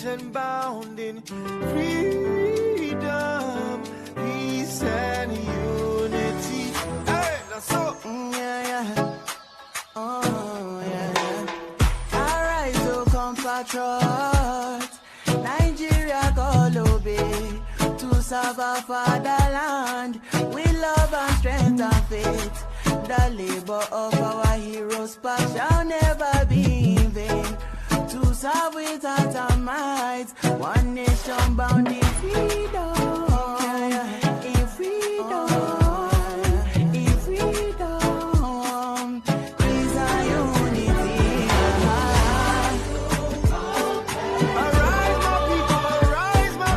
and bound in freedom, peace and unity. Hey, that's all. Arise, O compatriots, Nigeria call obey to serve our fatherland with love and strength and faith. The labor of our heroes past shall never be in vain. To serve with heart and might, one nation bound in freedom, in freedom, in freedom, peace and unity. Arise, my people, arise, my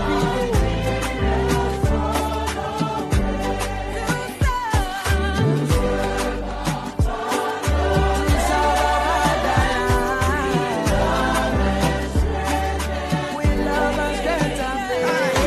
With love and strength and faith.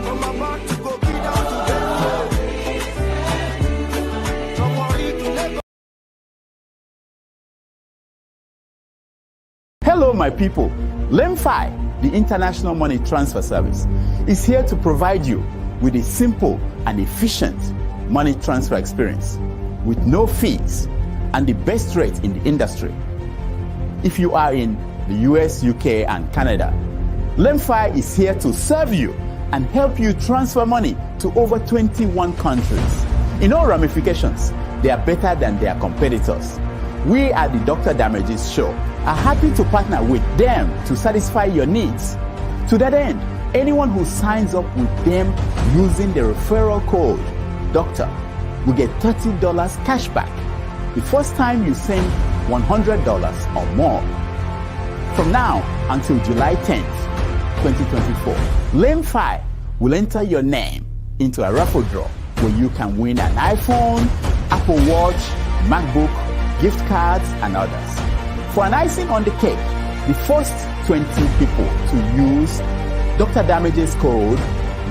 I'm about to go get down to bed. Don't worry, let go. Hello, my people. LEMFI, the International Money Transfer Service, is here to provide you with a simple and efficient money transfer experience with no fees and the best rate in the industry. If you are in the US, UK, and Canada, LEMFI is here to serve you and help you transfer money to over 21 countries. In all ramifications, they are better than their competitors. We at the Dr. Damages Show are happy to partner with them to satisfy your needs. To that end, anyone who signs up with them using the referral code DOCTOR will get $30 cash back the first time you send $100 or more. From now until July 10th, 2024, LEMFI will enter your name into a raffle draw where you can win an iPhone, Apple Watch, MacBook, gift cards, and others. For an icing on the cake, the first 20 people to use Dr. Damages code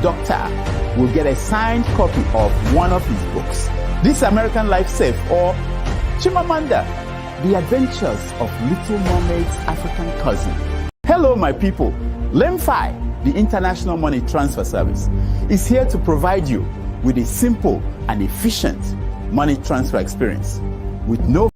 DOCTOR will get a signed copy of one of his books, This American Life Safe or Chimamanda, The Adventures of Little Mermaid's African Cousin. Hello, my people. LEMFI, the International Money Transfer Service, is here to provide you with a simple and efficient money transfer experience with no.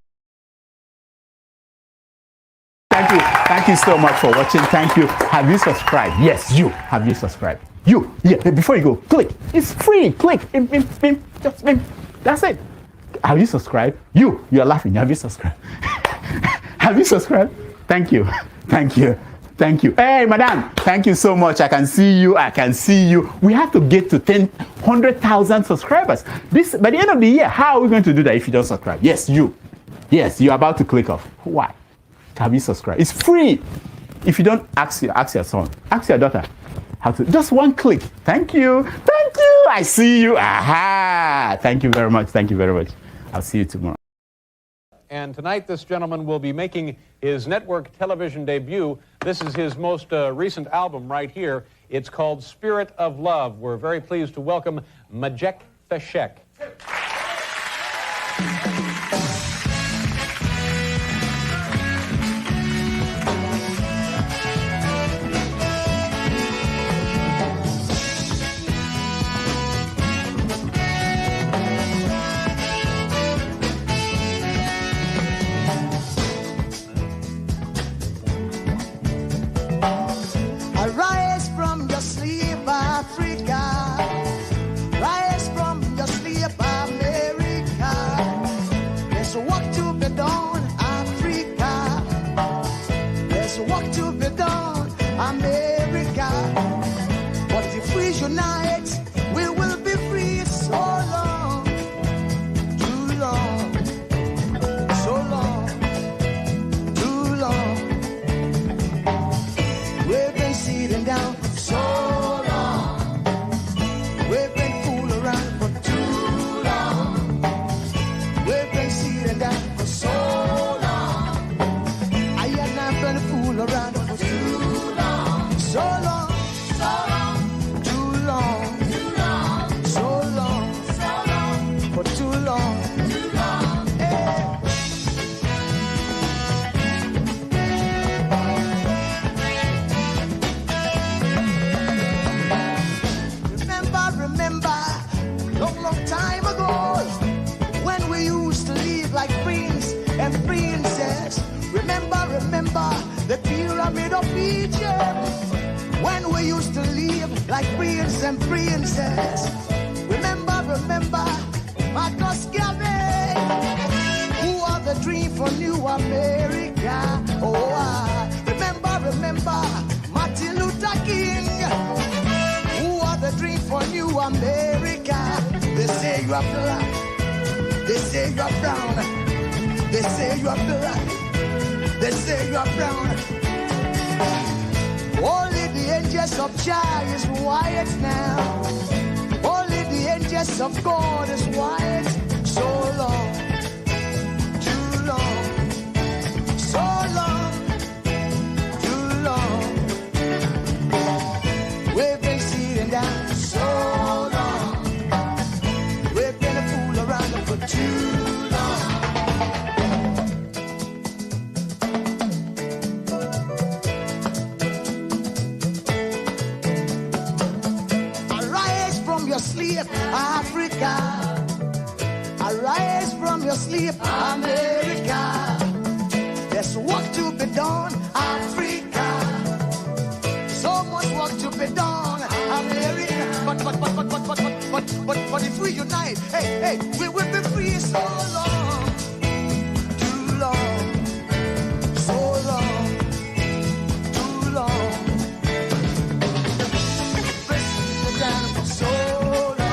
Thank you so much for watching. Thank you. Have you subscribed? Yes, you. Have you subscribed? You. Yeah, before you go, click. It's free. Click. Just that's it. Have you subscribed? You are laughing. Have you subscribed? Have you subscribed? Thank you. Thank you. Thank you. Hey, madam. Thank you so much. I can see you. We have to get to 100,000 subscribers. This by the end of the year. How are we going to do that if you don't subscribe? Yes, you. Yes, you're about to click off. Why? Have you subscribed? It's free. If you don't, ask your son, ask your daughter how to. Just one click. Thank you. Thank you. I see you. Aha. Thank you very much. Thank you very much. I'll see you tomorrow. And tonight, this gentleman will be making his network television debut. This is his most recent album right here. It's called Spirit of Love. We're very pleased to welcome Majek Feshek. Arise from your sleep, Africa. Rise from your sleep, America. There's work to be done, Africa. There's work to be done, America. But if we unite, we will be free. So long, too long, so long, too long. We've been sitting down so long. We've been fooling around for too long. we used to live like prince and princess. Remember, Marcus Garvey, who are the dream for new America. Oh, remember, Martin Luther King, who are the dream for new America. They say you are black, they say you are brown, they say you are black, they say you are brown. Only the angels of Jah is white now. Only the angels of God is white. So long, too long, so long, too long. We've been sitting down so long. We've been a fool around for too long. Arise from your sleep, Africa. Arise from your sleep, America. There's work to be done, Africa. So much work to be done, America. But if we unite, hey, we will be free so long, too long, so long, too long. Press down for so long.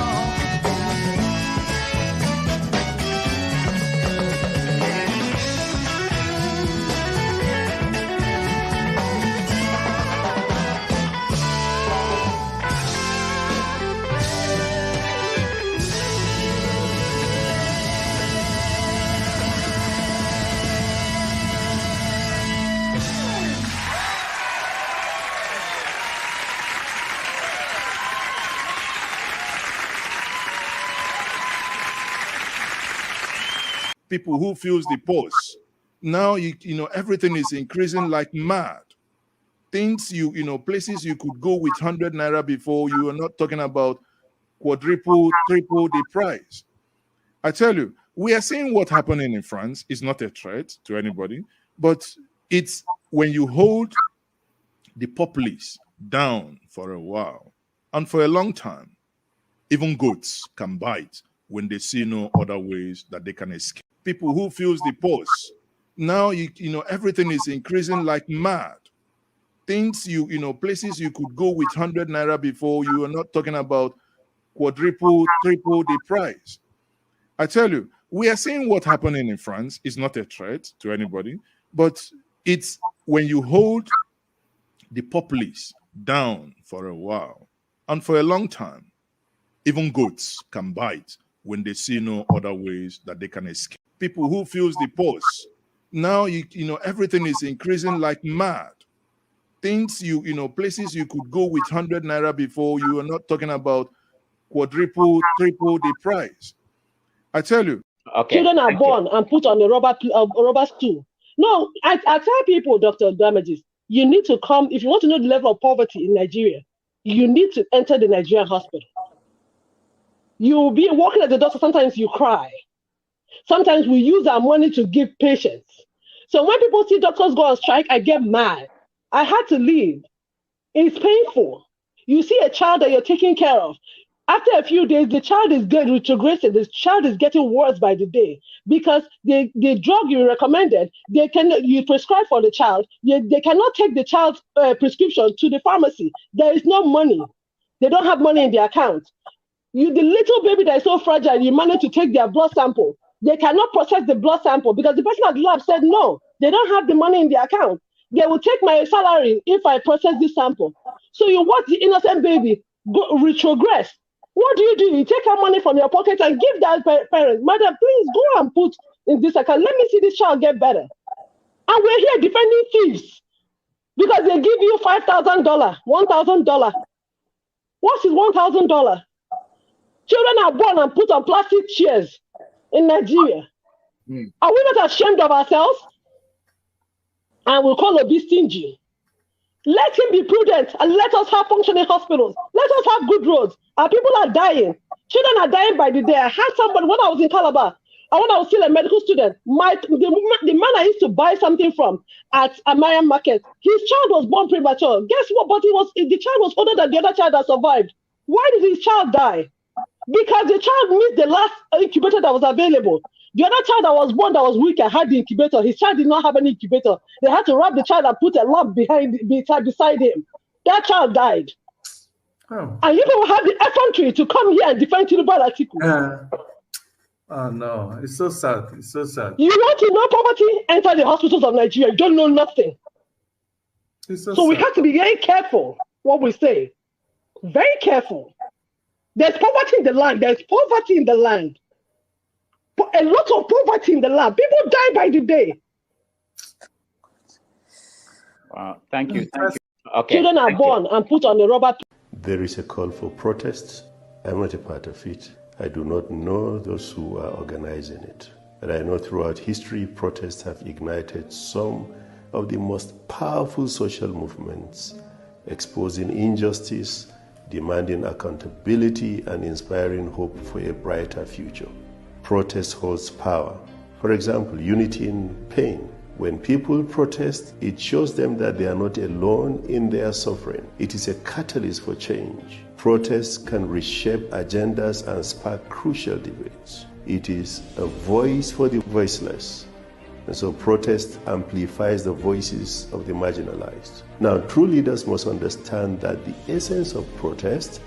People who feels the pulse. Now you know everything is increasing like mad. Things places you could go with 100 naira before, you are not talking about quadruple, triple the price. I tell you, we are seeing what happening in France is not a threat to anybody, but it's when you hold the populace down for a while and for a long time, even goats can bite when they see no other ways that they can escape. People who feels the pulse. Now you know everything is increasing like mad. Things places you could go with 100 naira before, you are not talking about quadruple, triple the price. I tell you, we are seeing what happening in France is not a threat to anybody, but it's when you hold the populace down for a while and for a long time, even goats can bite when they see no other ways that they can escape. People who feels the pulse. Now you know everything is increasing like mad. Things places you could go with 100 naira before, you are not talking about quadruple, triple the price. I tell you. Okay. Children are born and put on a rubber stool. No, I tell people, Dr. Damages, you need to come, if you want to know the level of poverty in Nigeria, you need to enter the Nigerian hospital. You'll be walking at the doctor, sometimes you cry. Sometimes we use our money to give patients. So when people see doctors go on strike, I get mad. I had to leave. It's painful. You see a child that you're taking care of. After a few days, the child is retrogressing. The child is getting worse by the day because the drug you recommended, you prescribe for the child, they cannot take the child's prescription to the pharmacy. There is no money. They don't have money in their account. The little baby that is so fragile, you manage to take their blood sample. They cannot process the blood sample because the person at the lab said no, they don't have the money in their account. They will take my salary if I process this sample. So you watch the innocent baby go retrogress. What do? You take our money from your pocket and give that parent, madam, please go and put in this account. Let me see this child get better. And we're here defending thieves because they give you $5,000, $1,000. What is $1,000? Children are born and put on plastic chairs in Nigeria. Are we not ashamed of ourselves? And we'll call Obi stingy. Let him be prudent and let us have functioning hospitals. Let us have good roads. Our people are dying. Children are dying by the day. I had somebody when I was in Calabar And when I was still a medical student, the man I used to buy something from at Amarian Market, his child was born premature. Guess what? But the child was older than the other child that survived. Why did his child die? Because the child missed the last incubator that was available. The other child that was born that was weaker had the incubator. His child did not have any incubator. They had to wrap the child and put a lamp beside him. That child died. Oh. And you don't have the effrontery to come here and defend Tinubu Atiku. Oh no, it's so sad. It's so sad. You want to know poverty? Enter the hospitals of Nigeria. You don't know nothing. It's so So we sad. have to be very careful what we say. Very careful. There's poverty in the land. There's poverty in the land. A lot of poverty in the land. People die by the day. Wow. Thank you. Thank you. Okay. Children are born and put on a rubber. There is a call for protests. I'm not a part of it. I do not know those who are organizing it. But I know throughout history, protests have ignited some of the most powerful social movements, exposing injustice, demanding accountability, and inspiring hope for a brighter future. Protest holds power. For example, unity in pain. When people protest, it shows them that they are not alone in their suffering. It is a catalyst for change. Protests can reshape agendas and spark crucial debates. It is a voice for the voiceless. And so protest amplifies the voices of the marginalized. Now, true leaders must understand that the essence of protest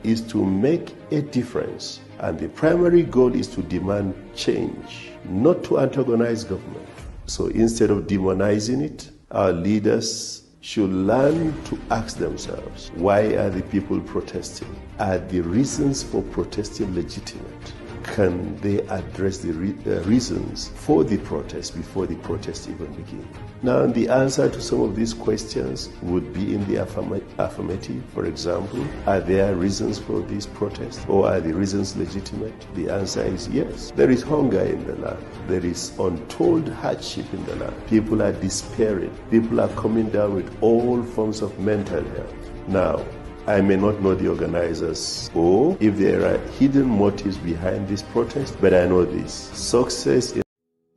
is to make a difference. And the primary goal is to demand change, not to antagonize government. So instead of demonizing it, our leaders should learn to ask themselves, why are the people protesting? Are the reasons for protesting legitimate? Can they address the reasons for the protest before the protest even begins? Now, the answer to some of these questions would be in the affirmative. For example, are there reasons for this protest, or are the reasons legitimate? The answer is yes. There is hunger in the land. There is untold hardship in the land. People are despairing. People are coming down with all forms of mental health. Now, I may not know the organizers or if there are hidden motives behind this protest, but I know this. Success in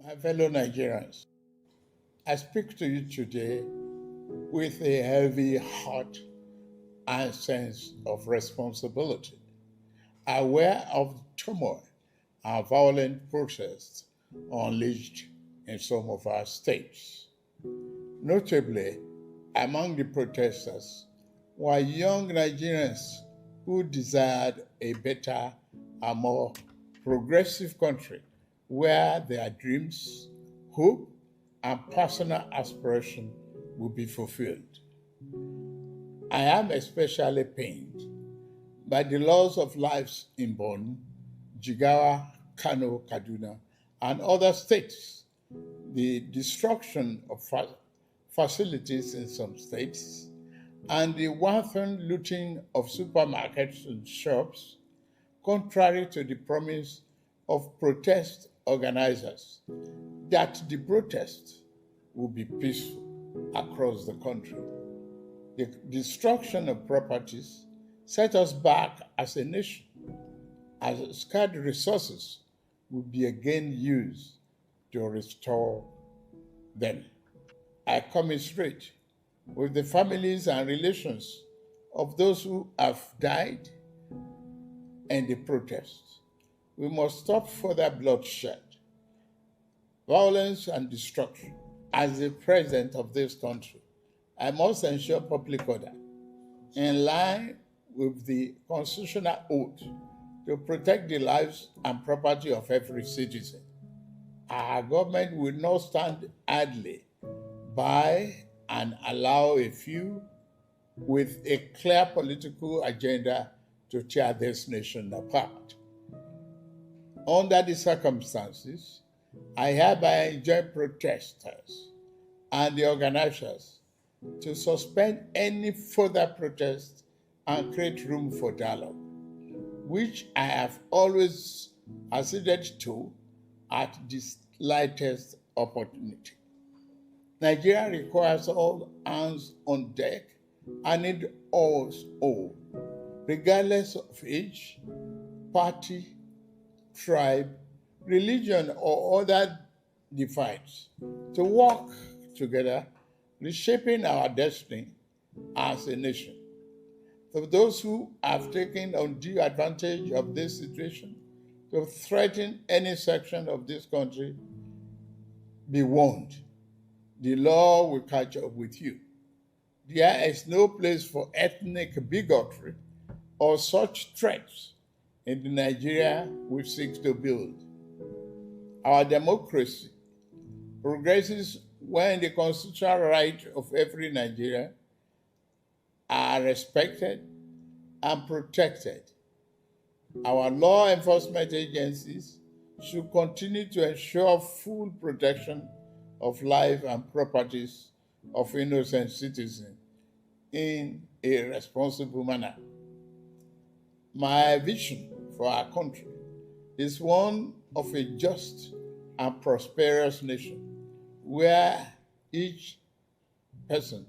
My fellow Nigerians, I speak to you today with a heavy heart and sense of responsibility, aware of the turmoil and violent protests unleashed in some of our states. Notably, among the protesters were young Nigerians who desired a better and more progressive country where their dreams, hope, and personal aspiration will be fulfilled. I am especially pained by the loss of lives in Borno, Jigawa, Kano, Kaduna, and other states, the destruction of facilities in some states, and the wanton looting of supermarkets and shops, contrary to the promise of protest organizers that the protest will be peaceful across the country. The destruction of properties set us back as a nation, as scarce resources will be again used to restore them. I commiserate with the families and relations of those who have died in the protests. We must stop further bloodshed, violence, and destruction. As the president of this country, I must ensure public order in line with the constitutional oath to protect the lives and property of every citizen. Our government will not stand idly by and allow a few with a clear political agenda to tear this nation apart. Under the circumstances, I hereby enjoin protesters and the organizers to suspend any further protest and create room for dialogue, which I have always acceded to at the slightest opportunity. Nigeria requires all hands on deck and need us all, regardless of age, party, tribe, religion, or other divides to work together, reshaping our destiny as a nation. For those who have taken undue advantage of this situation to threaten any section of this country, be warned. The law will catch up with you. There is no place for ethnic bigotry or such threats in the Nigeria we seek to build. Our democracy progresses when the constitutional rights of every Nigerian are respected and protected. Our law enforcement agencies should continue to ensure full protection of life and properties of innocent citizens in a responsible manner. My vision for our country is one of a just and prosperous nation where each person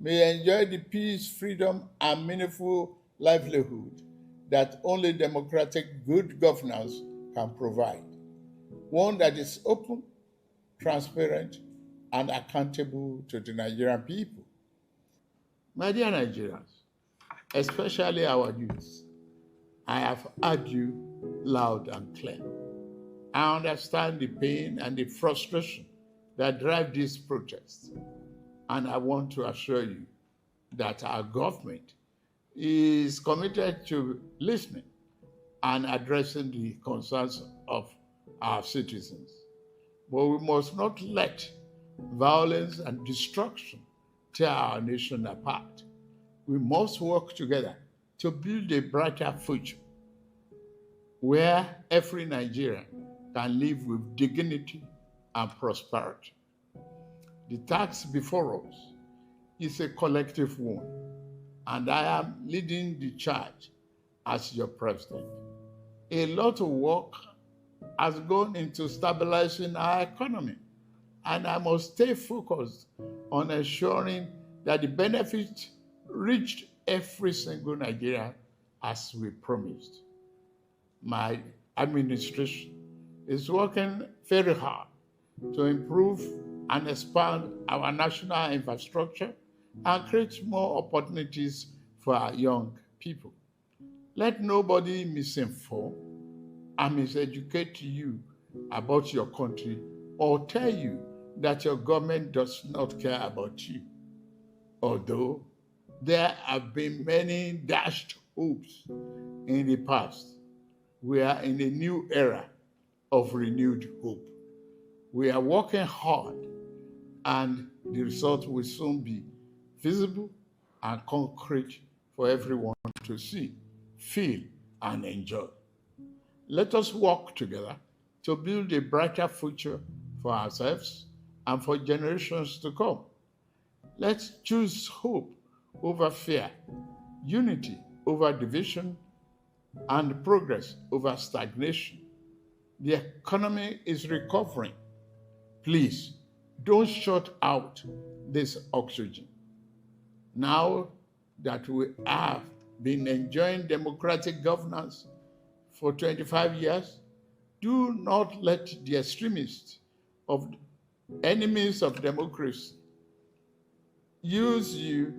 may enjoy the peace, freedom, and meaningful livelihood that only democratic good governance can provide. One that is open, transparent, and accountable to the Nigerian people. My dear Nigerians, especially our youth, I have heard you loud and clear. I understand the pain and the frustration that drive these protests, and I want to assure you that our government is committed to listening and addressing the concerns of our citizens. But we must not let violence and destruction tear our nation apart. We must work together to build a brighter future where every Nigerian can live with dignity and prosperity. The task before us is a collective one, and I am leading the charge as your president. A lot of work has gone into stabilizing our economy, and I must stay focused on ensuring that the benefits reach every single Nigerian as we promised. My administration is working very hard to improve and expand our national infrastructure and create more opportunities for our young people. Let nobody misinform and miseducate you about your country or tell you that your government does not care about you. Although there have been many dashed hopes in the past, we are in a new era of renewed hope. We are working hard, and the result will soon be visible and concrete for everyone to see, feel, and enjoy. Let us work together to build a brighter future for ourselves and for generations to come. Let's choose hope over fear, unity over division, and progress over stagnation. The economy is recovering. Please, don't shut out this oxygen. Now that we have been enjoying democratic governance for 25 years, do not let the extremists of enemies of democracy use you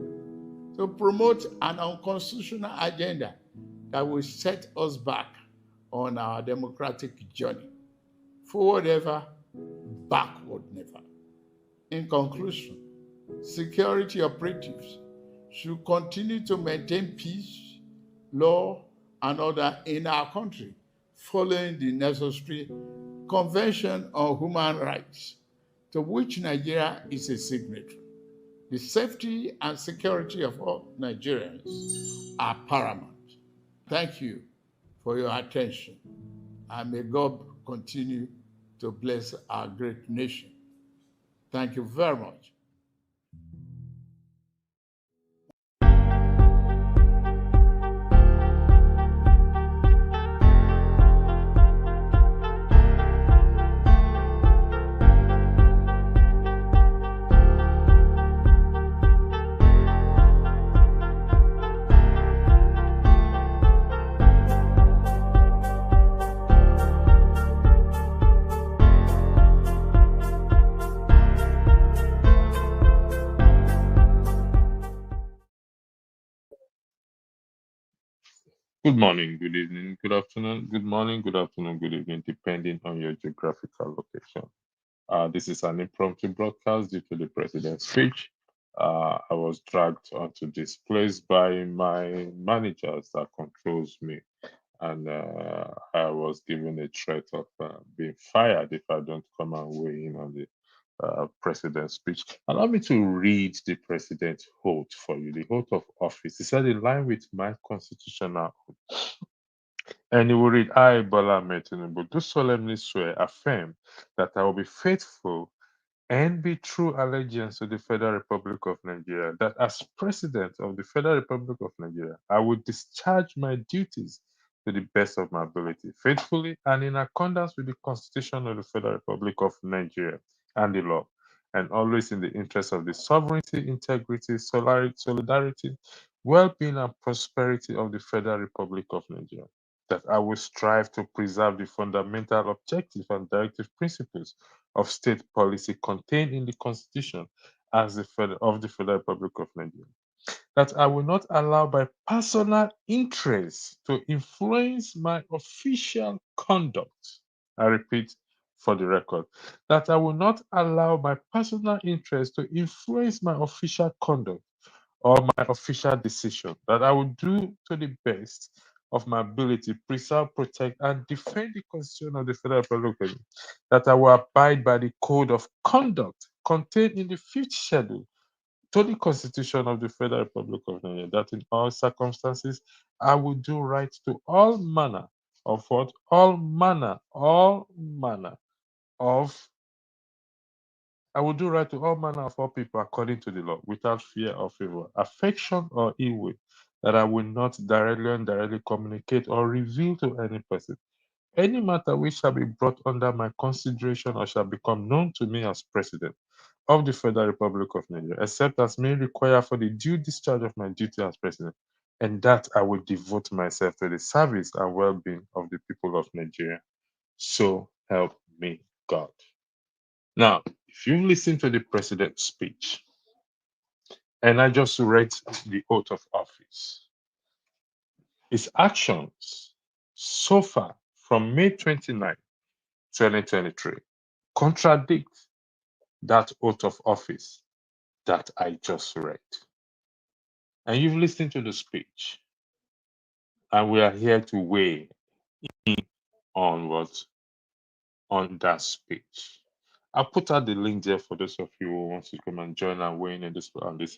to promote an unconstitutional agenda that will set us back on our democratic journey. Forward ever, backward never. In conclusion, security operatives should continue to maintain peace, law, and order in our country, following the necessary Convention on Human Rights, to which Nigeria is a signatory. The safety and security of all Nigerians are paramount. Thank you for your attention, and may God continue to bless our great nation. Thank you very much. Good morning, good evening, good afternoon, good morning, good afternoon, good evening, depending on your geographical location. This is an impromptu broadcast due to the president's speech. I was dragged onto this place by my managers that controls me, and I was given a threat of being fired if I don't come and weigh in on the president's speech. Allow me to read the president's oath for you, the oath of office. He said, in line with my constitutional oath. And he will read, I, Bola Ahmed Tinubu, do solemnly swear, affirm that I will be faithful and be true allegiance to the Federal Republic of Nigeria, that as President of the Federal Republic of Nigeria, I will discharge my duties to the best of my ability, faithfully and in accordance with the Constitution of the Federal Republic of Nigeria and the law, and always in the interest of the sovereignty, integrity, solidarity, well-being, and prosperity of the Federal Republic of Nigeria. That I will strive to preserve the fundamental objectives and directive principles of state policy contained in the Constitution of the Federal Republic of Nigeria. That I will not allow my personal interests to influence my official conduct. I repeat for the record, that I will not allow my personal interests to influence my official conduct or my official decision, that I will do to the best of my ability, preserve, protect, and defend the Constitution of the Federal Republic of Nigeria, that I will abide by the code of conduct contained in the fifth schedule to the Constitution of the Federal Republic of Nigeria, that in all circumstances I will do right to all manner of what? All manner of I will do right to all manner of all people according to the law, without fear or favor, affection or ill will, that I will not directly or indirectly communicate or reveal to any person any matter which shall be brought under my consideration or shall become known to me as President of the Federal Republic of Nigeria, except as may require for the due discharge of my duty as President, and that I will devote myself to the service and well-being of the people of Nigeria. So help me God. Now, if you listen to the president's speech, and I just read the oath of office, his actions so far from May 29, 2023, contradict that oath of office that I just read. And you've listened to the speech, and we are here to weigh in on on that speech. I'll put out the link there for those of you who want to come and join and weigh in on this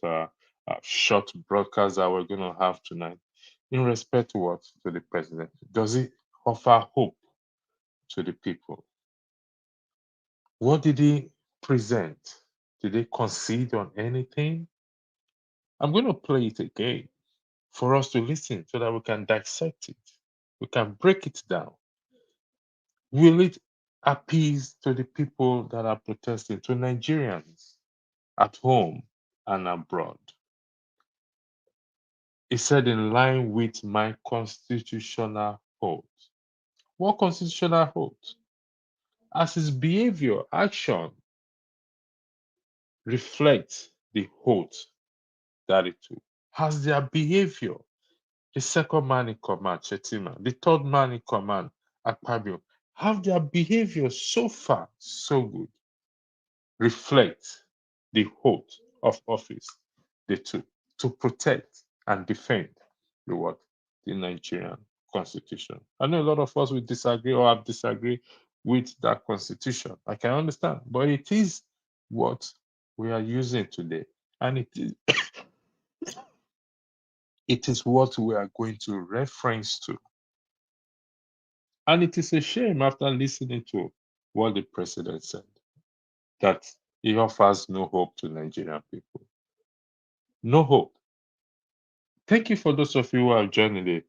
short broadcast that we're going to have tonight. In respect to what? To the president. Does it offer hope to the people? What did he present? Did they concede on anything? I'm going to play it again for us to listen so that we can dissect it. We can break it down. Will it appease to the people that are protesting, to Nigerians at home and abroad? He said, in line with my constitutional oath. What constitutional oath? As his behavior, action reflects the oath that it took. Has their behavior, the second man in command, Chetima, the third man in command, Akpabio, have their behavior so far so good? Reflect the oath of office they took to protect and defend the what? The Nigerian constitution. I know a lot of us will disagree or have disagreed with that constitution. I can understand, but it is what we are using today. And it is what we are going to reference to. And it is a shame after listening to what the president said, that he offers no hope to Nigerian people. No hope. Thank you for those of you who have joined in the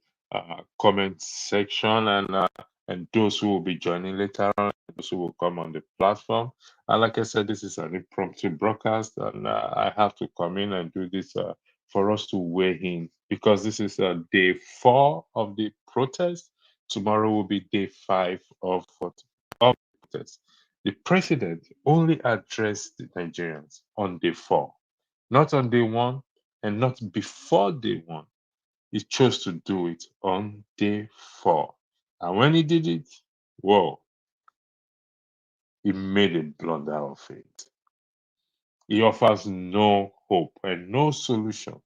comment section, and those who will be joining later on, those who will come on the platform. And like I said, this is an impromptu broadcast, and I have to come in and do this for us to weigh in, because this is day 4 of the protest. Tomorrow will be day 5 of the protest. The president only addressed the Nigerians on day 4, not on day 1, and not before day 1. he chose to do it on day 4. And when he did it, whoa, he made a blunder of it. He offers no hope and no solution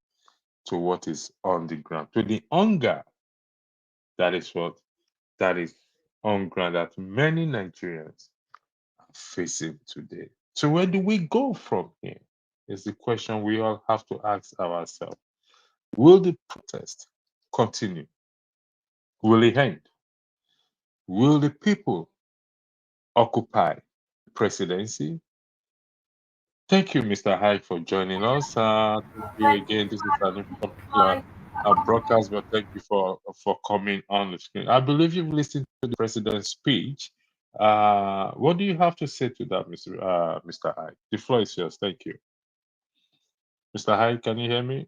to what is on the ground, to the hunger that is on ground that many Nigerians are facing today. So where do we go from here? Is the question we all have to ask ourselves. Will the protest continue? Will it end? Will the people occupy the presidency? Thank you, Mr. Hyde, for joining us. Thank you again. This is an impromptu broadcast, but thank you for coming on the screen. I believe you've listened to the president's speech. What do you have to say to that, Mr. Hyde? The floor is yours. Thank you. Mr. Hyde, can you hear me?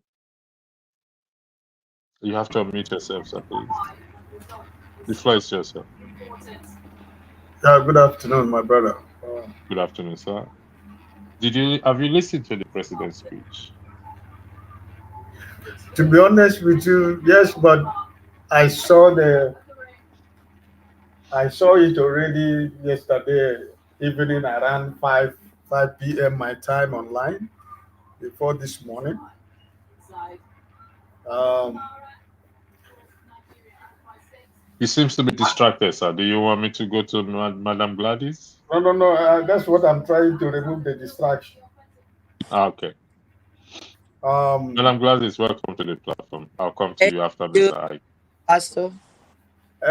You have to unmute yourself, sir, please. The floor is yours, sir. Yeah, good afternoon, my brother. Good afternoon, sir. Have you listened to the president's speech? To be honest with you, yes, but I saw it already yesterday evening around 5 p.m. my time online before this morning. He seems to be distracted, sir. Do you want me to go to Madam Gladys? No. That's what I'm trying to remove the distraction. Okay. Madam Gladys, welcome to the platform. I'll come to you after Mr. Ike. Pastor.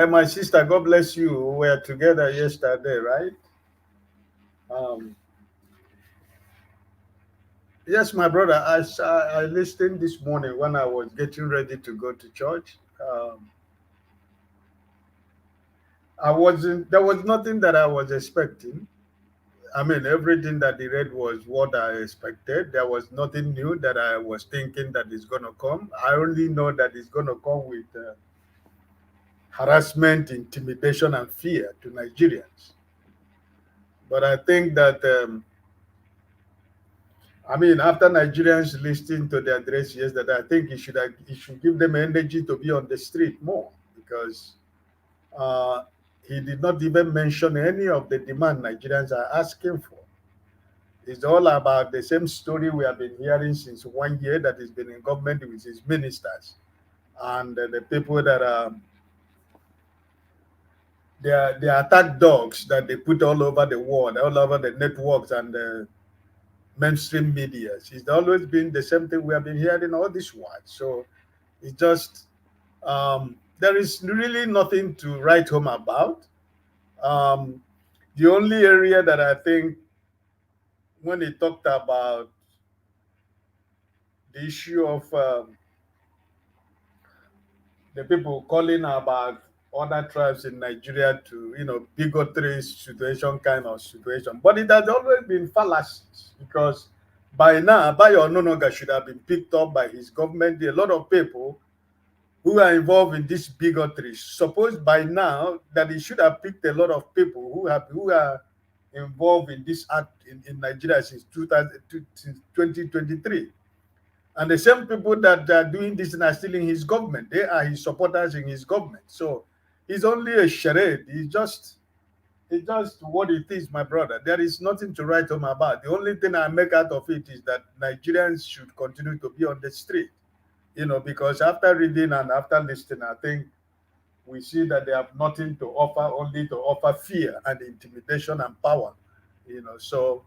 My sister, God bless you. We were together yesterday, right? Yes, my brother. I listened this morning when I was getting ready to go to church. There was nothing that I was expecting. I mean, everything that he read was what I expected. There was nothing new that I was thinking that is going to come. I only know that it's going to come with harassment, intimidation, and fear to Nigerians. But I think that, after Nigerians listening to the address yesterday, I think it should give them energy to be on the street more, because he did not even mention any of the demand Nigerians are asking for. It's all about the same story we have been hearing since 1 year that he's been in government with his ministers and the people that are the attack dogs that they put all over the world, all over the networks and the mainstream media. It's always been the same thing we have been hearing all this while. So it's just there is really nothing to write home about. The only area that I think, when he talked about the issue of the people calling about other tribes in Nigeria to, bigotry situation kind of situation. But it has always been fallacies, because by now, Bayo Ononoga should have been picked up by his government. A lot of people who are involved in this bigotry, suppose by now that he should have picked a lot of people who are involved in this act in Nigeria since 2023. And the same people that are doing this and are still in his government, they are his supporters in his government. So it's only a charade. It's just what it is, my brother. There is nothing to write home about. The only thing I make out of it is that Nigerians should continue to be on the street, because after reading and after listening, I think we see that they have nothing to offer, only to offer fear and intimidation and power, so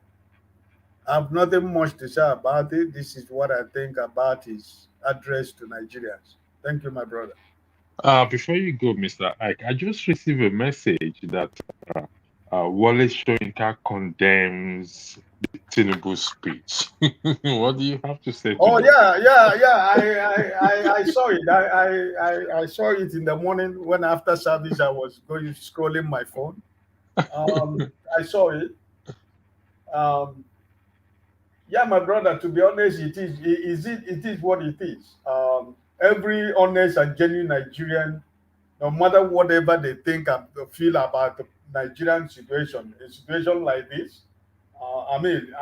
I have nothing much to say about it. This is what I think about his address to Nigerians. Thank you, my brother. Before you go, Mr. Ike, I just received a message that Wole Soyinka condemns the Tinubu speech. What do you have to say to that? I saw it. I saw it in the morning when after service I was scrolling my phone. I saw it. Yeah, my brother, to be honest, it is what it is. Every honest and genuine Nigerian, no matter whatever they think and feel about the Nigerian situation, a situation like this,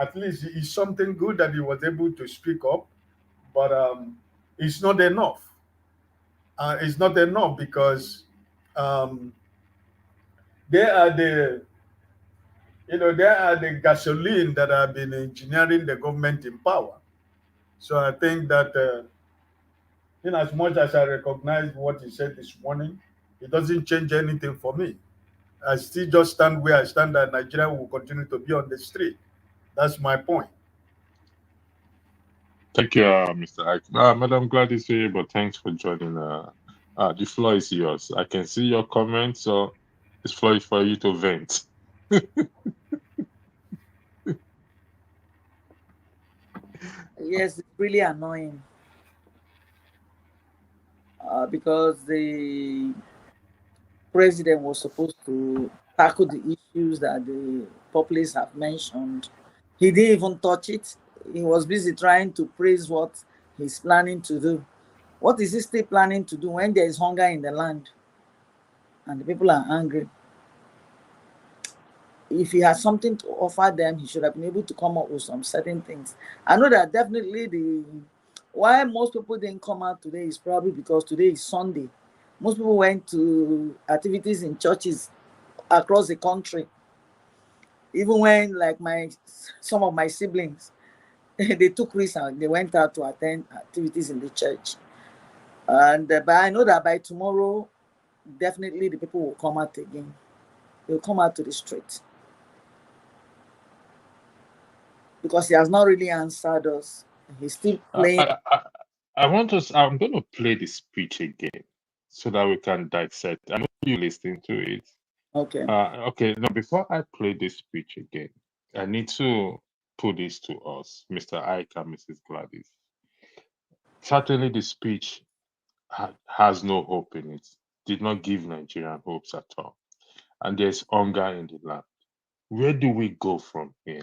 at least it's something good that he was able to speak up, but it's not enough. It's not enough because they are the they are the gasoline that have been engineering the government in power. So I think that in as much as I recognize what he said this morning, it doesn't change anything for me. I still just stand where I stand, that Nigeria will continue to be on the street. That's my point. Thank you, Mr. Ike. Madam Gladys, but thanks for joining. The floor is yours. I can see your comments, so it's floor is for you to vent. Yes, it's really annoying because the president was supposed to tackle the issues that the populists have mentioned. He didn't even touch it. He was busy trying to praise what he's planning to do. What is he still planning to do when there is hunger in the land and the people are hungry? If he has something to offer them, he should have been able to come up with some certain things. I know that definitely why most people didn't come out today is probably because today is Sunday. Most people went to activities in churches across the country. Even when, like, some of my siblings, they took risks and they went out to attend activities in the church. And but I know that by tomorrow, definitely the people will come out again. They'll come out to the street. Because he has not really answered us. He's still playing. I'm going to play the speech again so that we can dissect. I know you're listening to it. Okay. Okay. Now, before I play this speech again, I need to put this to us, Mr. Ike and Mrs. Gladys. Certainly, the speech has no hope in it. Did not give Nigerian hopes at all. And there's hunger in the land. Where do we go from here?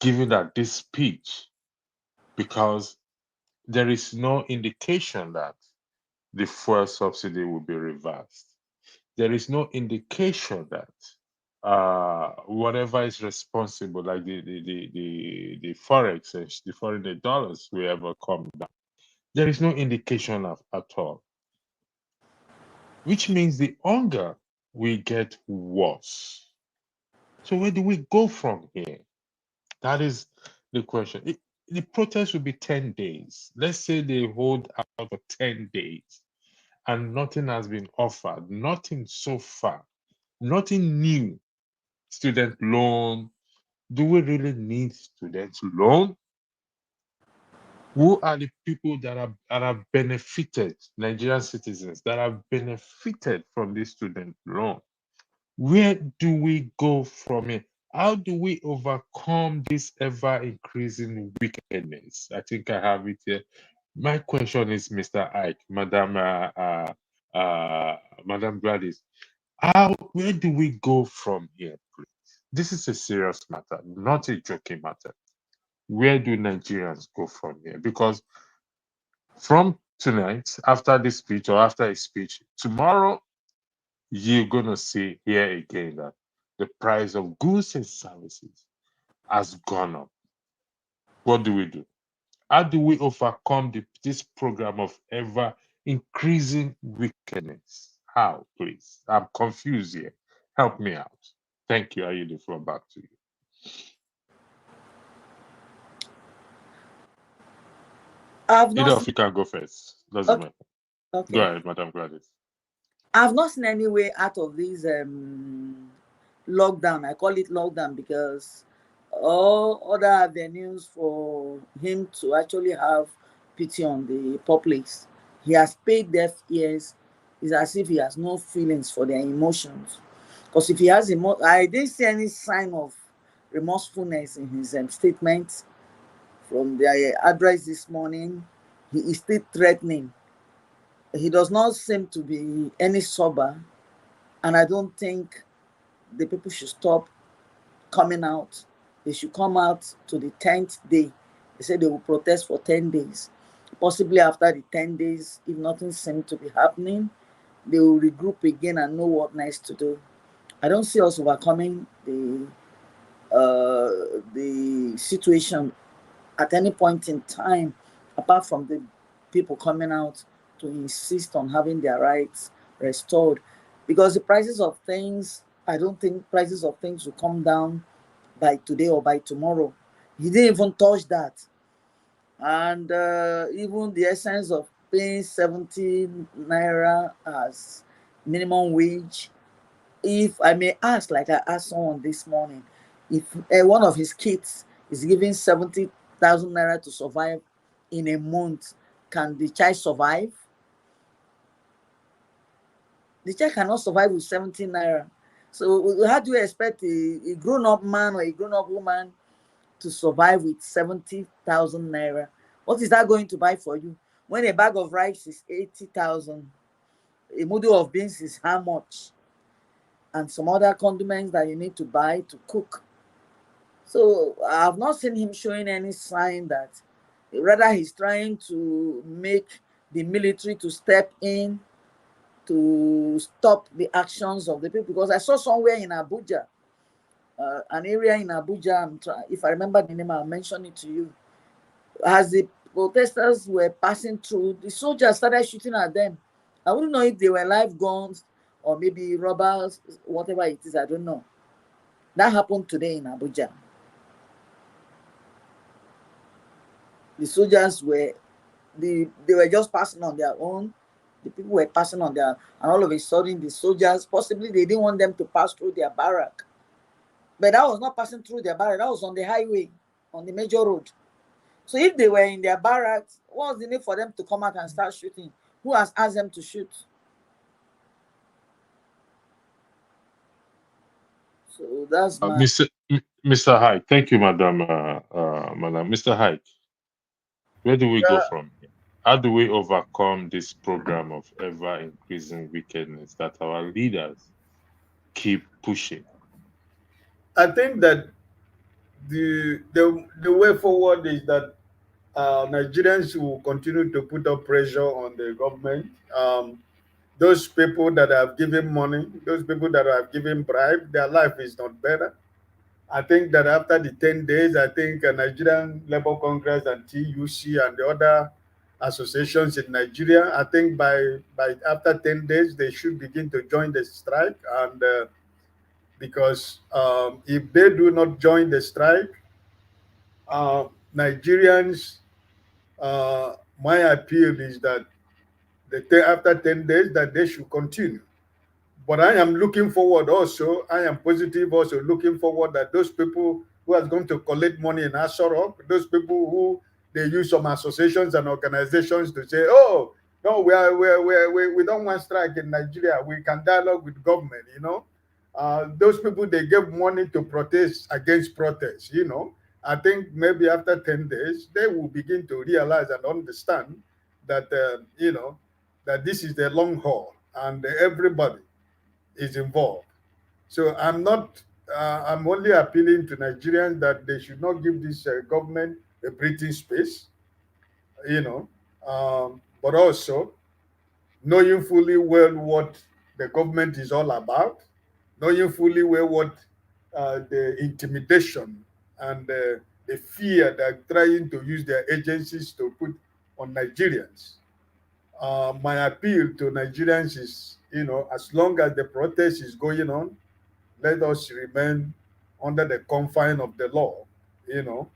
Given that this speech, because there is no indication that the fuel subsidy will be reversed. There is no indication that whatever is responsible, like the forex, the foreign dollars, will ever come down. There is no indication at all, which means the hunger will get worse. So where do we go from here? That is the question. The protest will be 10 days. Let's say they hold out for 10 days and nothing has been offered, nothing so far, nothing new. Student loan. Do we really need student loan? Who are the people that have benefited, Nigerian citizens that have benefited from this student loan? Where do we go from it? How do we overcome this ever-increasing wickedness? I think I have it here. My question is, Mr. Ike, Madam Gladys, where do we go from here, please? This is a serious matter, not a joking matter. Where do Nigerians go from here? Because from tonight, after this speech or after a speech, tomorrow, you're going to see here again that the price of goods and services has gone up. What do we do? How do we overcome this program of ever increasing wickedness? How, please? I'm confused here. Help me out. Thank you. I yield the floor back to you. Either of you can go first. Doesn't matter. Okay. Go ahead, Madam Gladys. I've not seen any way out of this lockdown. I call it lockdown because all other avenues for him to actually have pity on the populace, he has paid deaf ears. It's as if he has no feelings for their emotions. Because if he has I didn't see any sign of remorsefulness in his statement from the address this morning. He is still threatening. He does not seem to be any sober, and I don't think the people should stop coming out. They should come out to the 10th day. They said they will protest for 10 days. Possibly after the 10 days, if nothing seems to be happening, they will regroup again and know what next to do. I don't see us overcoming the situation at any point in time, apart from the people coming out to insist on having their rights restored, because the prices of things, I don't think prices of things will come down by today or by tomorrow. He didn't even touch that. And even the essence of paying 70 naira as minimum wage, if I may ask, like I asked someone this morning, if one of his kids is giving 70,000 naira to survive in a month, can the child survive? The child cannot survive with 17 naira. So how do you expect a grown-up man or a grown-up woman to survive with 70,000 naira? What is that going to buy for you? When a bag of rice is 80,000, a model of beans is how much? And some other condiments that you need to buy to cook. So I have not seen him showing any sign that, rather he's trying to make the military to step in to stop the actions of the people. Because I saw somewhere in Abuja, an area in Abuja, if I remember the name, I'll mention it to you. As the protesters were passing through, the soldiers started shooting at them. I wouldn't know if they were live guns or maybe robbers, whatever it is, I don't know. That happened today in Abuja. The soldiers they were just passing on their own. The people were passing on their, and all of a sudden the soldiers, possibly they didn't want them to pass through their barrack. But that was not passing through their barrack, that was on the highway, on the major road. So if they were in their barracks, what was the need for them to come out and start shooting? Who has asked them to shoot? So that's my... Mr. Hyde, thank you, Madam. Mr. Hyde, where do we go from here? How do we overcome this program of ever-increasing wickedness that our leaders keep pushing? I think that the way forward is that Nigerians will continue to put up pressure on the government. Those people that have given money, those people that have given bribe, their life is not better. I think that after the 10 days, I think Nigerian Labour Congress and TUC and the other associations in Nigeria, I think by after 10 days, they should begin to join the strike. And because if they do not join the strike, Nigerians, my appeal is that after 10 days, that they should continue. But I am looking forward also, I am positive also looking forward that those people who are going to collect money in Asorok, those people who they use some associations and organizations to say, oh, no, we don't want strike in Nigeria. We can dialogue with government, you know. Those people, they give money to protest against protests, you know. I think maybe after 10 days, they will begin to realize and understand that, you know, that this is the long haul and everybody is involved. So I'm only appealing to Nigerians that they should not give this government a breathing space, you know, but also knowing fully well what the government is all about, knowing fully well what the intimidation and the fear they're trying to use their agencies to put on Nigerians. My appeal to Nigerians is, you know, as long as the protest is going on, let us remain under the confine of the law, you know.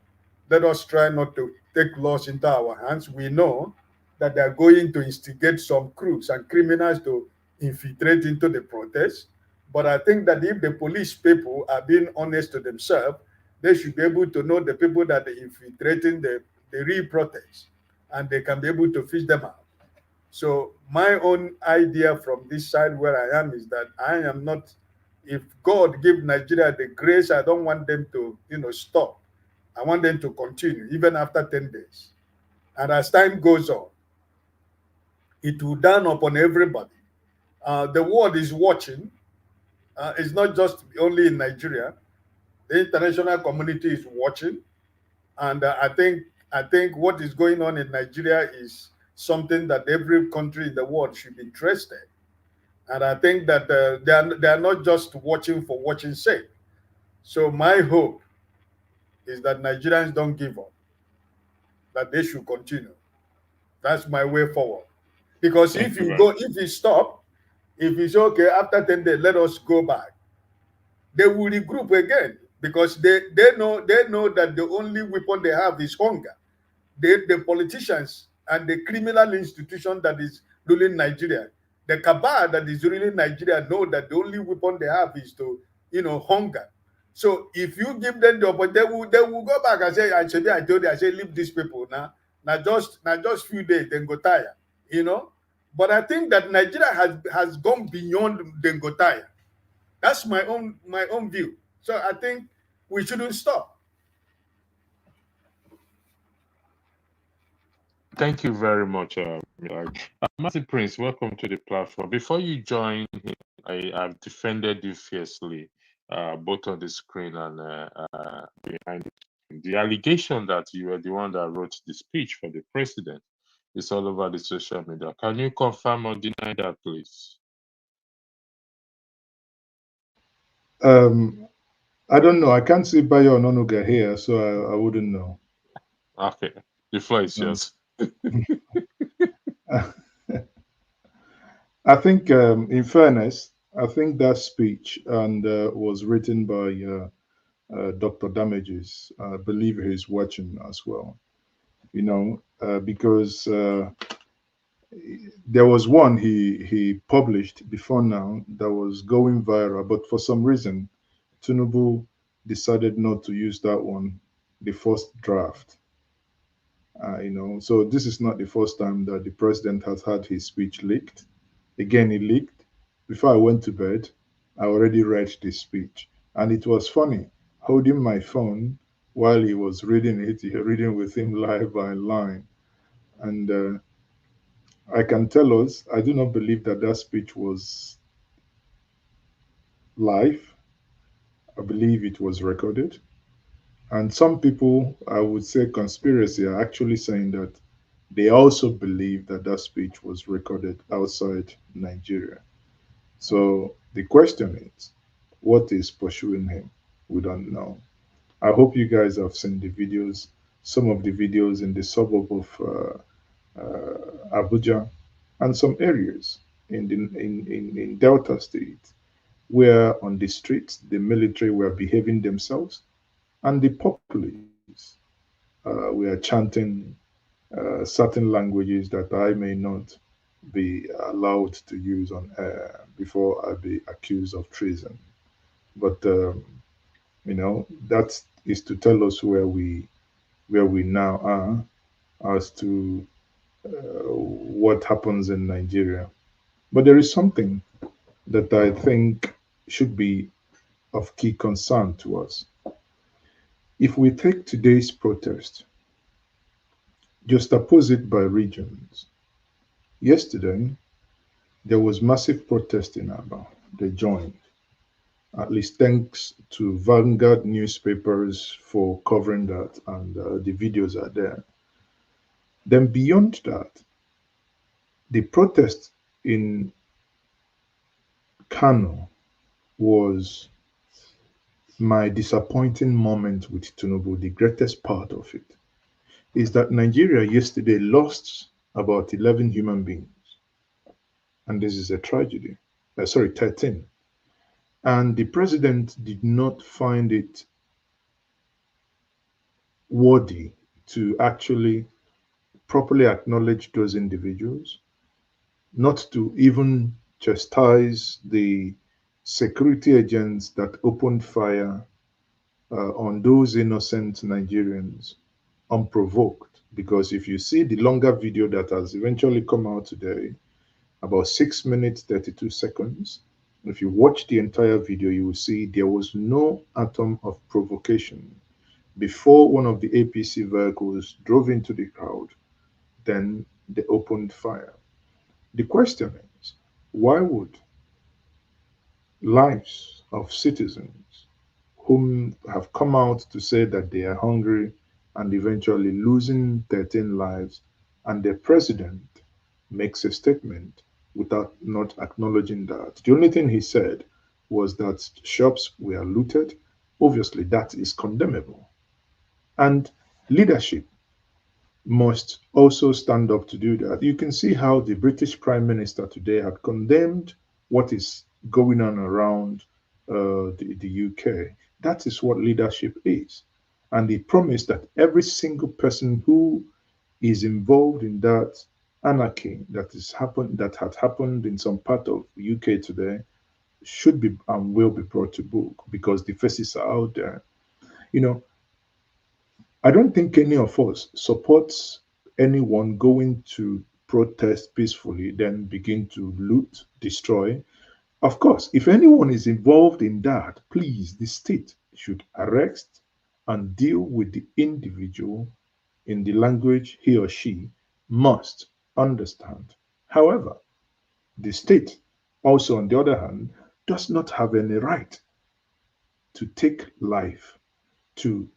Let us try not to take laws into our hands. We know that they're going to instigate some crooks and criminals to infiltrate into the protest. But I think that if the police people are being honest to themselves, they should be able to know the people that are infiltrating the real protest, and they can be able to fish them out. So my own idea from this side where I am is that I am not, if God give Nigeria the grace, I don't want them to, you know, stop. I want them to continue even after 10 days. And as time goes on, it will dawn upon everybody. The world is watching. It's not just only in Nigeria. The international community is watching. And I think what is going on in Nigeria is something that every country in the world should be interested. And I think that they are not just watching for watching's sake. So my hope is that Nigerians don't give up, that they should continue. That's my way forward. Because Thank if you you very go, if you stop, if you say, okay, after 10 days, let us go back, they will regroup again because they know that the only weapon they have is hunger. The politicians and the criminal institution that is ruling Nigeria, the cabal that is ruling Nigeria know that the only weapon they have is to, hunger. So if you give them the opportunity, they will go back and say, I told you, I say, leave these people now. Now just few days, then go tire, But I think that Nigeria has gone beyond then go tire. That's my own view. So I think we shouldn't stop. Thank you very much, Martin Prince. Welcome to the platform. Before you join him, I have defended you fiercely, both on the screen and behind the screen. The allegation that you were the one that wrote the speech for the president is all over the social media. Can you confirm or deny that, please? I don't know. I can't see Bayo Ononuga here, so I wouldn't know. Okay, the floor is yours. I think, in fairness, I think that speech and was written by Dr. Damages. I believe he's watching as well. Because there was one he published before now that was going viral, but for some reason, Tinubu decided not to use that one, the first draft. So this is not the first time that the president has had his speech leaked. Again, it leaked. Before I went to bed, I already read this speech. And it was funny, holding my phone while he was reading it, reading with him line by line. And I can tell us, I do not believe that that speech was live. I believe it was recorded. And some people, I would say conspiracy, are actually saying that they also believe that that speech was recorded outside Nigeria. So the question is, what is pursuing him? We don't know. I hope you guys have seen the videos, some of the videos in the suburb of Abuja and some areas in Delta State, where on the streets the military were behaving themselves and the populace were chanting certain languages that I may not be allowed to use on air before I be accused of treason. But that is to tell us where we now are as to what happens in Nigeria. But there is something that I think should be of key concern to us. If we take today's protest, just oppose it by regions. Yesterday, there was massive protest in Aba. They joined. At least thanks to Vanguard newspapers for covering that, and the videos are there. Then beyond that, the protest in Kano was my disappointing moment with Tinubu. The greatest part of it is that Nigeria yesterday lost about 11 human beings. And this is a tragedy. Sorry, 13. And the president did not find it worthy to actually properly acknowledge those individuals, not to even chastise the security agents that opened fire on those innocent Nigerians unprovoked. Because if you see the longer video that has eventually come out today, about 6 minutes 32 seconds, if you watch the entire video, you will see there was no atom of provocation before one of the APC vehicles drove into the crowd. Then they opened fire. The question is, why would lives of citizens whom have come out to say that they are hungry and eventually losing 13 lives, and the president makes a statement without not acknowledging that? The only thing he said was that shops were looted. Obviously, that is condemnable. And leadership must also stand up to do that. You can see how the British Prime Minister today had condemned what is going on around the UK. That is what leadership is. And he promised that every single person who is involved in that anarchy that had happened in some part of UK today should be and will be brought to book because the faces are out there. You know, I don't think any of us supports anyone going to protest peacefully, then begin to loot, destroy. Of course, if anyone is involved in that, please, the state should arrest and deal with the individual in the language he or she must understand. However, the state also, on the other hand, does not have any right to take life, to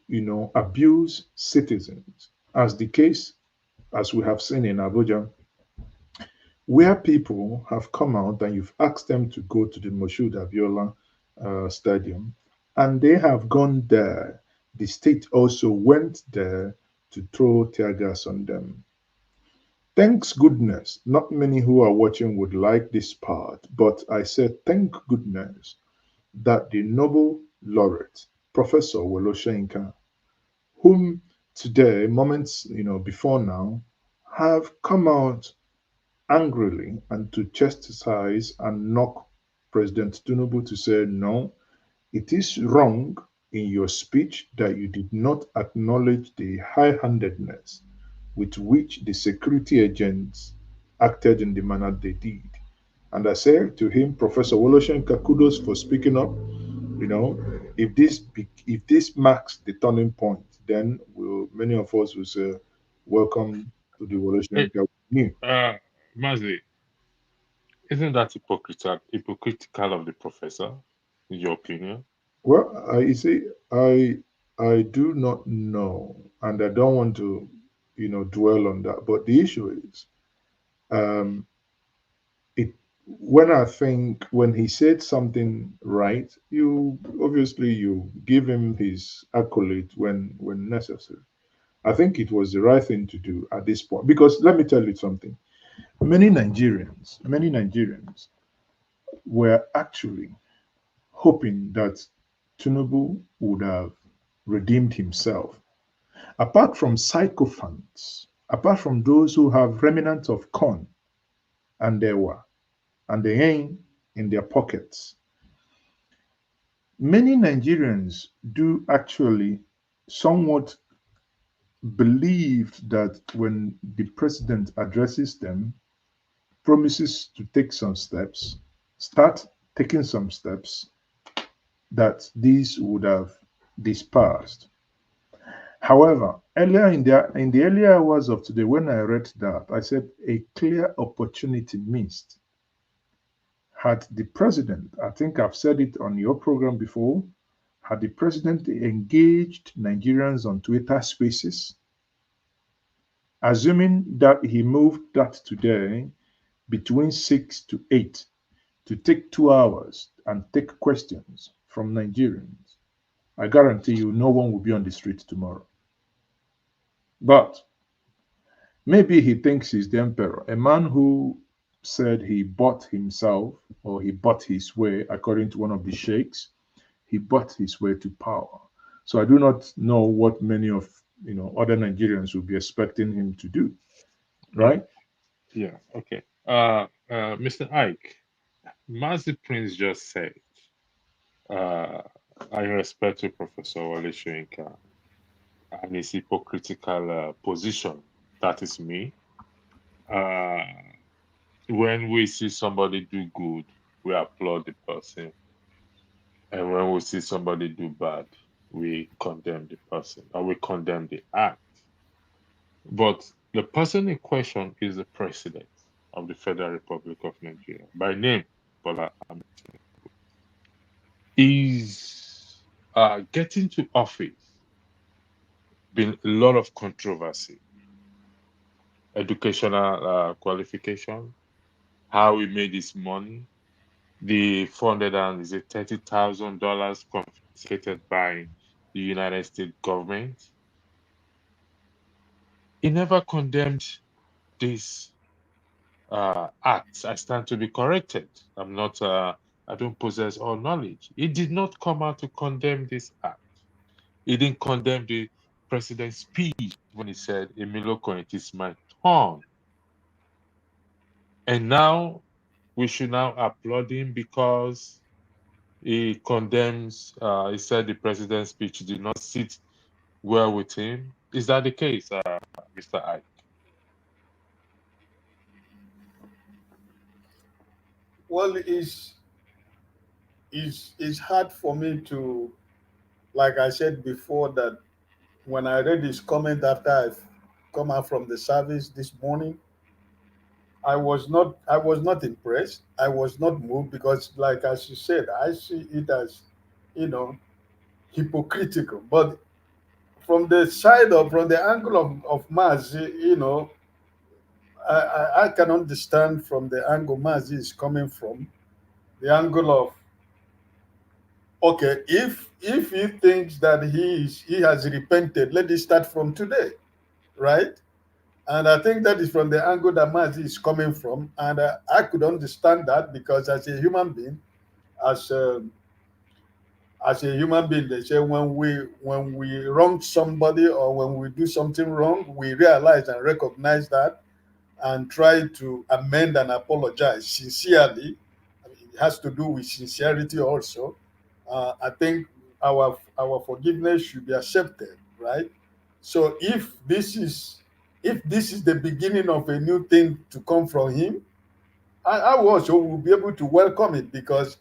abuse citizens, as the case as we have seen in Abuja, where people have come out and you've asked them to go to the Moshood Abiola Stadium, and they have gone there. The state also went there to throw tear gas on them. Thanks goodness, not many who are watching would like this part, but I said thank goodness that the Nobel laureate, Professor Wole Soyinka, whom today, moments before now, have come out angrily and to chastise and knock President Tinubu to say, no, it is wrong in your speech that you did not acknowledge the high-handedness with which the security agents acted in the manner they did. And I say to him, Professor Wole Soyinka, kudos for speaking up. If this marks the turning point, then many of us will say, welcome to the Wole Hey, Soyinka we knew. Mazi, isn't that hypocritical of the professor, in your opinion? Well, you see, I do not know, and I don't want to, dwell on that. But the issue is, um, it when he said something right, you obviously you give him his accolade when necessary. I think it was the right thing to do at this point because let me tell you something. Many Nigerians were actually hoping that Tinubu would have redeemed himself. Apart from sycophants, apart from those who have remnants of corn and the aim in their pockets, many Nigerians do actually somewhat believe that when the president addresses them, promises to take some steps, start taking some steps, that these would have dispersed. However, earlier in the earlier hours of today, when I read that, I said a clear opportunity missed. Had the president, I think I've said it on your program before, had the president engaged Nigerians on Twitter spaces, assuming that he moved that today between 6 to 8 to take 2 hours and take questions from Nigerians, I guarantee you no one will be on the street tomorrow. But maybe he thinks he's the emperor, a man who said he bought himself or he bought his way, according to one of the sheikhs, he bought his way to power. So I do not know what many of other Nigerians will be expecting him to do, right? Yeah, okay. Mr. Ike, Mazi Prince just said, I respect to Professor Wole Soyinka and his hypocritical position. That is me. Uh, when we see somebody do good, we applaud the person. And when we see somebody do bad, we condemn the person or we condemn the act. But the person in question is the president of the Federal Republic of Nigeria, by name Bola Ahmed. Is getting to office been a lot of controversy, educational qualification, how he made his money, the $430,000 confiscated by the United States government. He never condemned this act. I stand to be corrected. I'm not. I don't possess all knowledge. He did not come out to condemn this act. He didn't condemn the president's speech when he said, "Emiloko, it is my turn." And now we should now applaud him because he condemns. He said the president's speech did not sit well with him. Is that the case, Mr. Ike? Well, it's hard for me to, like I said before, that when I read his comment after I've come out from the service this morning, I was not impressed. I was not moved because, like as you said, I see it as, you know, hypocritical. But from the side of from the angle of Mazi, I can understand from the angle Mazi is coming from, the angle of, okay, if he thinks that he has repented, let it start from today, right? And I think that is from the angle that Mazi is coming from, and I could understand that because as a human being, as a, as a human being, they say when we wrong somebody or when we do something wrong, we realize and recognize that and try to amend and apologize sincerely. I mean, it has to do with sincerity also. I think our forgiveness should be accepted, right? So if this is the beginning of a new thing to come from him, I also will be able to welcome it because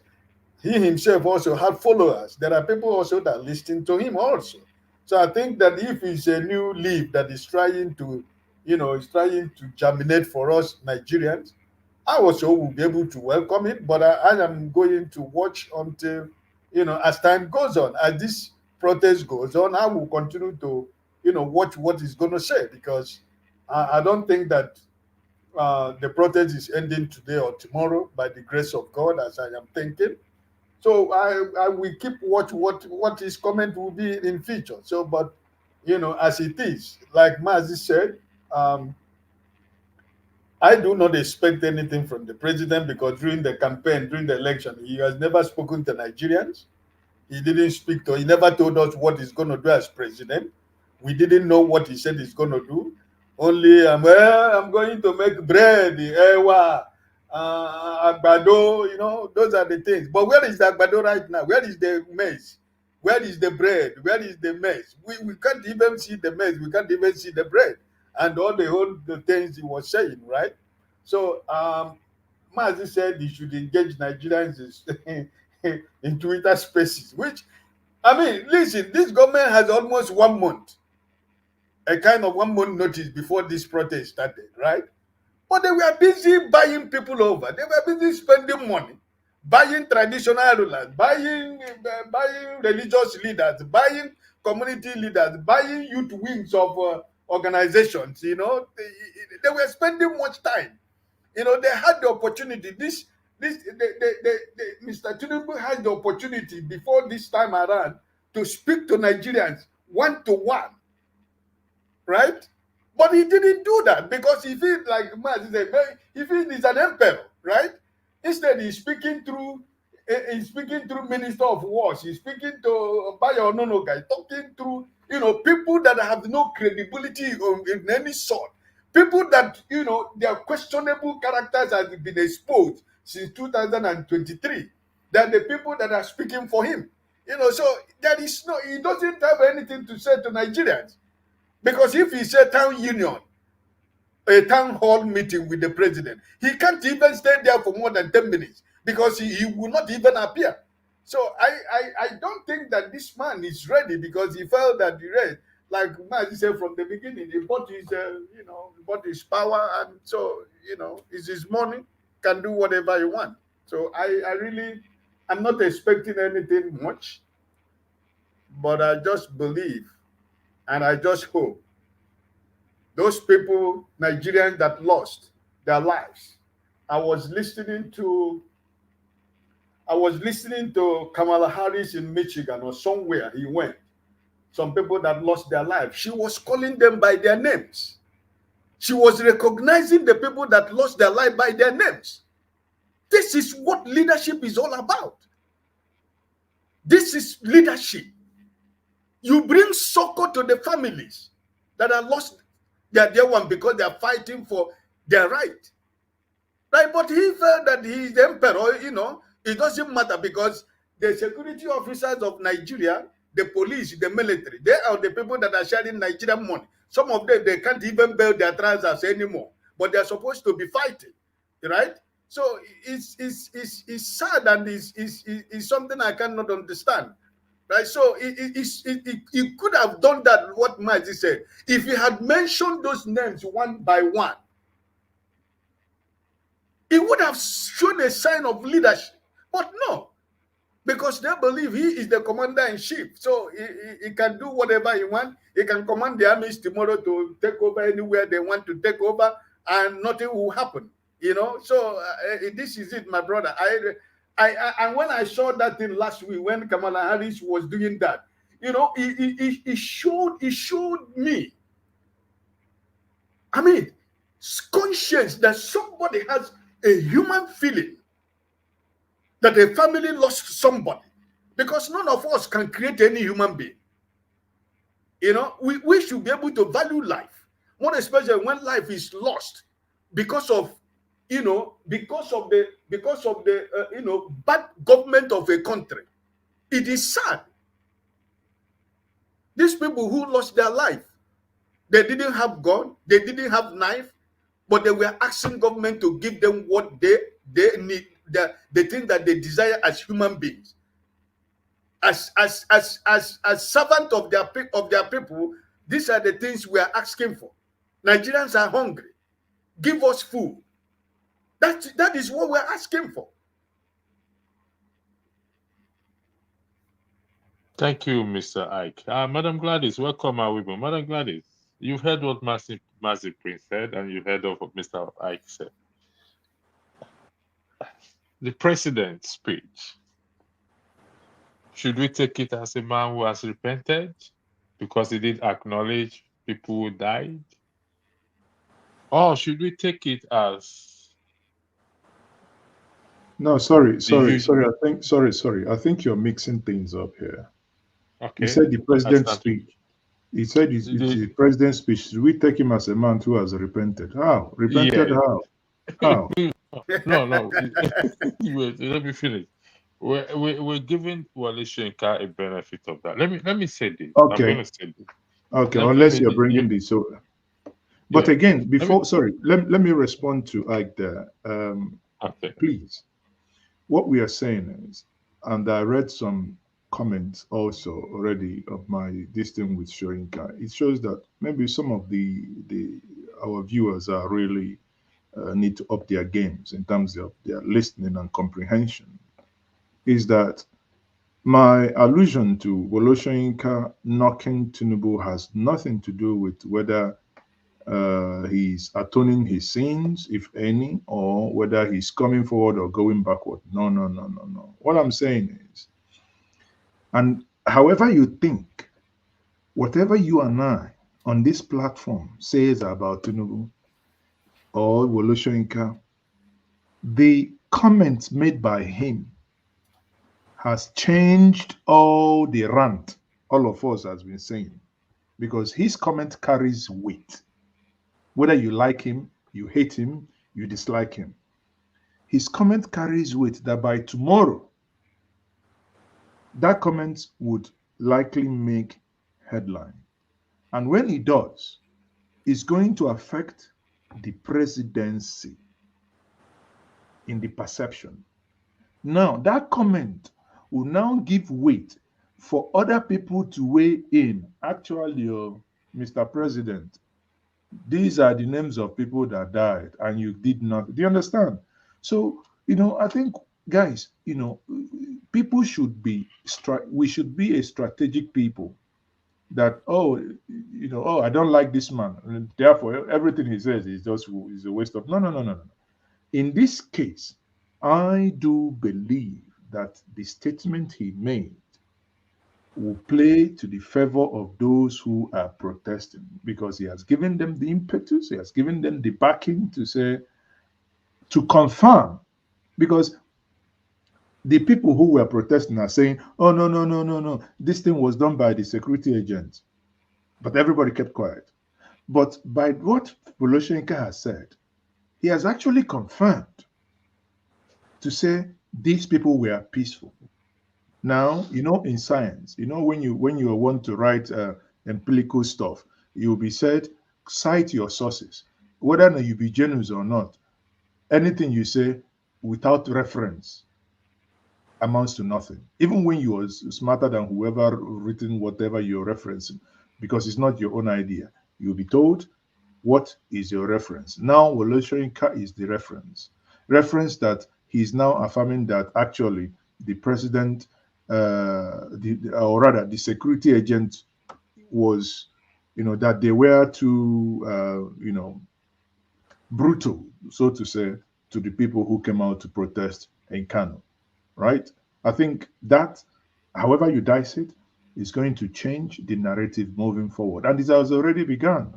he himself also had followers. There are people also that listen to him also. So I think that if it's a new leaf that is trying to, is trying to germinate for us Nigerians, I also will be able to welcome it. But I am going to watch until, as time goes on, as this protest goes on, I will continue to, watch what he's going to say because I don't think that the protest is ending today or tomorrow by the grace of God, as I am thinking. So I will keep watch what his comment will be in future. So, but as it is, like Mazi said, I do not expect anything from the president because during the campaign, during the election, he has never spoken to Nigerians. He didn't speak to. He never told us what he's going to do as president. We didn't know what he said he's going to do. Only I'm going to make bread, ewa, agbado. Those are the things. But where is the agbado right now? Where is the maize? Where is the bread? Where is the maize? We can't even see the maize. We can't even see the bread and all the things he was saying, right? So Mazi said he should engage Nigerians in Twitter spaces, which, I mean, listen, this government has almost 1 month, a kind of 1 month notice before this protest started, right? But they were busy buying people over. They were busy spending money, buying traditional rulers, buying religious leaders, buying community leaders, buying youth wings of organizations. They were spending much time. They had the opportunity. Mr. Tinubu had the opportunity before this time around to speak to Nigerians one to one, right? But he didn't do that because he feels like he feels he's an emperor, right? Instead, he's speaking through Minister of Wars. He's speaking to Bayo Ononoga, talking through people that have no credibility in any sort. People that their questionable characters have been exposed since 2023. They're the people that are speaking for him. So he doesn't have anything to say to Nigerians. Because if he said a town hall meeting with the president, he can't even stay there for more than 10 minutes because he will not even appear. So I don't think that this man is ready because he felt that like Mazi said from the beginning, he bought his power, and so it's his money, can do whatever he wants. So I'm not expecting anything much, but I just believe and I just hope those people, Nigerians that lost their lives. I was listening to Kamala Harris in Michigan or somewhere he went. Some people that lost their lives. She was calling them by their names. She was recognizing the people that lost their life by their names. This is what leadership is all about. This is leadership. You bring succor to the families that are lost their dear one because they are fighting for their right. Right? But he felt that he is the emperor, you know, it doesn't matter because the security officers of Nigeria, the police, the military, they are the people that are sharing Nigerian money. Some of them, they can't even build their trousers anymore, but they're supposed to be fighting, right? So it's sad and it's something I cannot understand, right? So he could have done that, what Mazi said. If he had mentioned those names one by one, he would have shown a sign of leadership. But no, because they believe he is the commander-in-chief. So he can do whatever he wants. He can command the armies tomorrow to take over anywhere they want to take over, and nothing will happen. You know, so this is it, my brother. And when I saw that thing last week, when Kamala Harris was doing that, you know, it showed me, I mean, conscience that somebody has a human feeling that a family lost somebody, because none of us can create any human being. You know, we should be able to value life, more especially when life is lost because of, you know, because of the you know, bad government of a country. It is sad. These people who lost their life, they didn't have gun, they didn't have knife, but they were asking government to give them what they need, the thing that they desire as human beings. As servant of their people, these are the things we are asking for. Nigerians are hungry. Give us food. That is what we're asking for. Thank you, Mr. Ike. Madam Gladys, welcome our women. Madam Gladys, you've heard what Mazi Prince said, and you heard of what Mr. Ike said. The president's speech, should we take it as a man who has repented because he did acknowledge people who died? Or should we take it as... No, sorry. I think you're mixing things up here. Okay. He said the president's speech. He said it's the president's speech. Should we take him as a man who has repented? How? Repented how? How? No. Let me finish. We're giving Wole Soyinka a benefit of that. Let me say this. Okay. I'm going to say this. Okay, unless you're bringing this over. But again, let me respond to Ike there. Okay. Please. What we are saying is, and I read some comments also already of my distinct with Soyinka. It shows that maybe some of our viewers are really need to up their games in terms of their listening and comprehension. Is that my allusion to Wole Soyinka knocking Tinubu has nothing to do with whether he's atoning his sins, if any, or whether he's coming forward or going backward. No. What I'm saying is, and however you think, whatever you and I on this platform says about Tinubu or Wole Soyinka, the comments made by him has changed all the rant all of us has been saying, because his comment carries weight. Whether you like him, you hate him, you dislike him, his comment carries weight that by tomorrow, that comment would likely make headline. And when it does, it's going to affect the presidency in the perception. Now, that comment will now give weight for other people to weigh in. Actually, Mr. President, these are the names of people that died and you did not. Do you understand? So, I think, guys, people should be, we should be a strategic people that, I don't like this man, and therefore everything he says is a waste of. No. In this case, I do believe that the statement he made will play to the favor of those who are protesting, because he has given them the impetus, he has given them the backing to say, to confirm, because the people who were protesting are saying, oh, no, no, no, no, no, this thing was done by the security agents. But everybody kept quiet. But by what Voloshenko has said, he has actually confirmed to say these people were peaceful. Now, in science, when you want to write empirical stuff, you'll be said, cite your sources. Whether you be genuine or not, anything you say without reference amounts to nothing. Even when you are smarter than whoever written whatever you're referencing, because it's not your own idea. You'll be told what is your reference. Now, Woloshenka is the reference. Reference that he's now affirming that actually the president, or rather the security agent was, that they were too, brutal, so to say, to the people who came out to protest in Kano, right? I think that, however you dice it, is going to change the narrative moving forward. And this has already begun.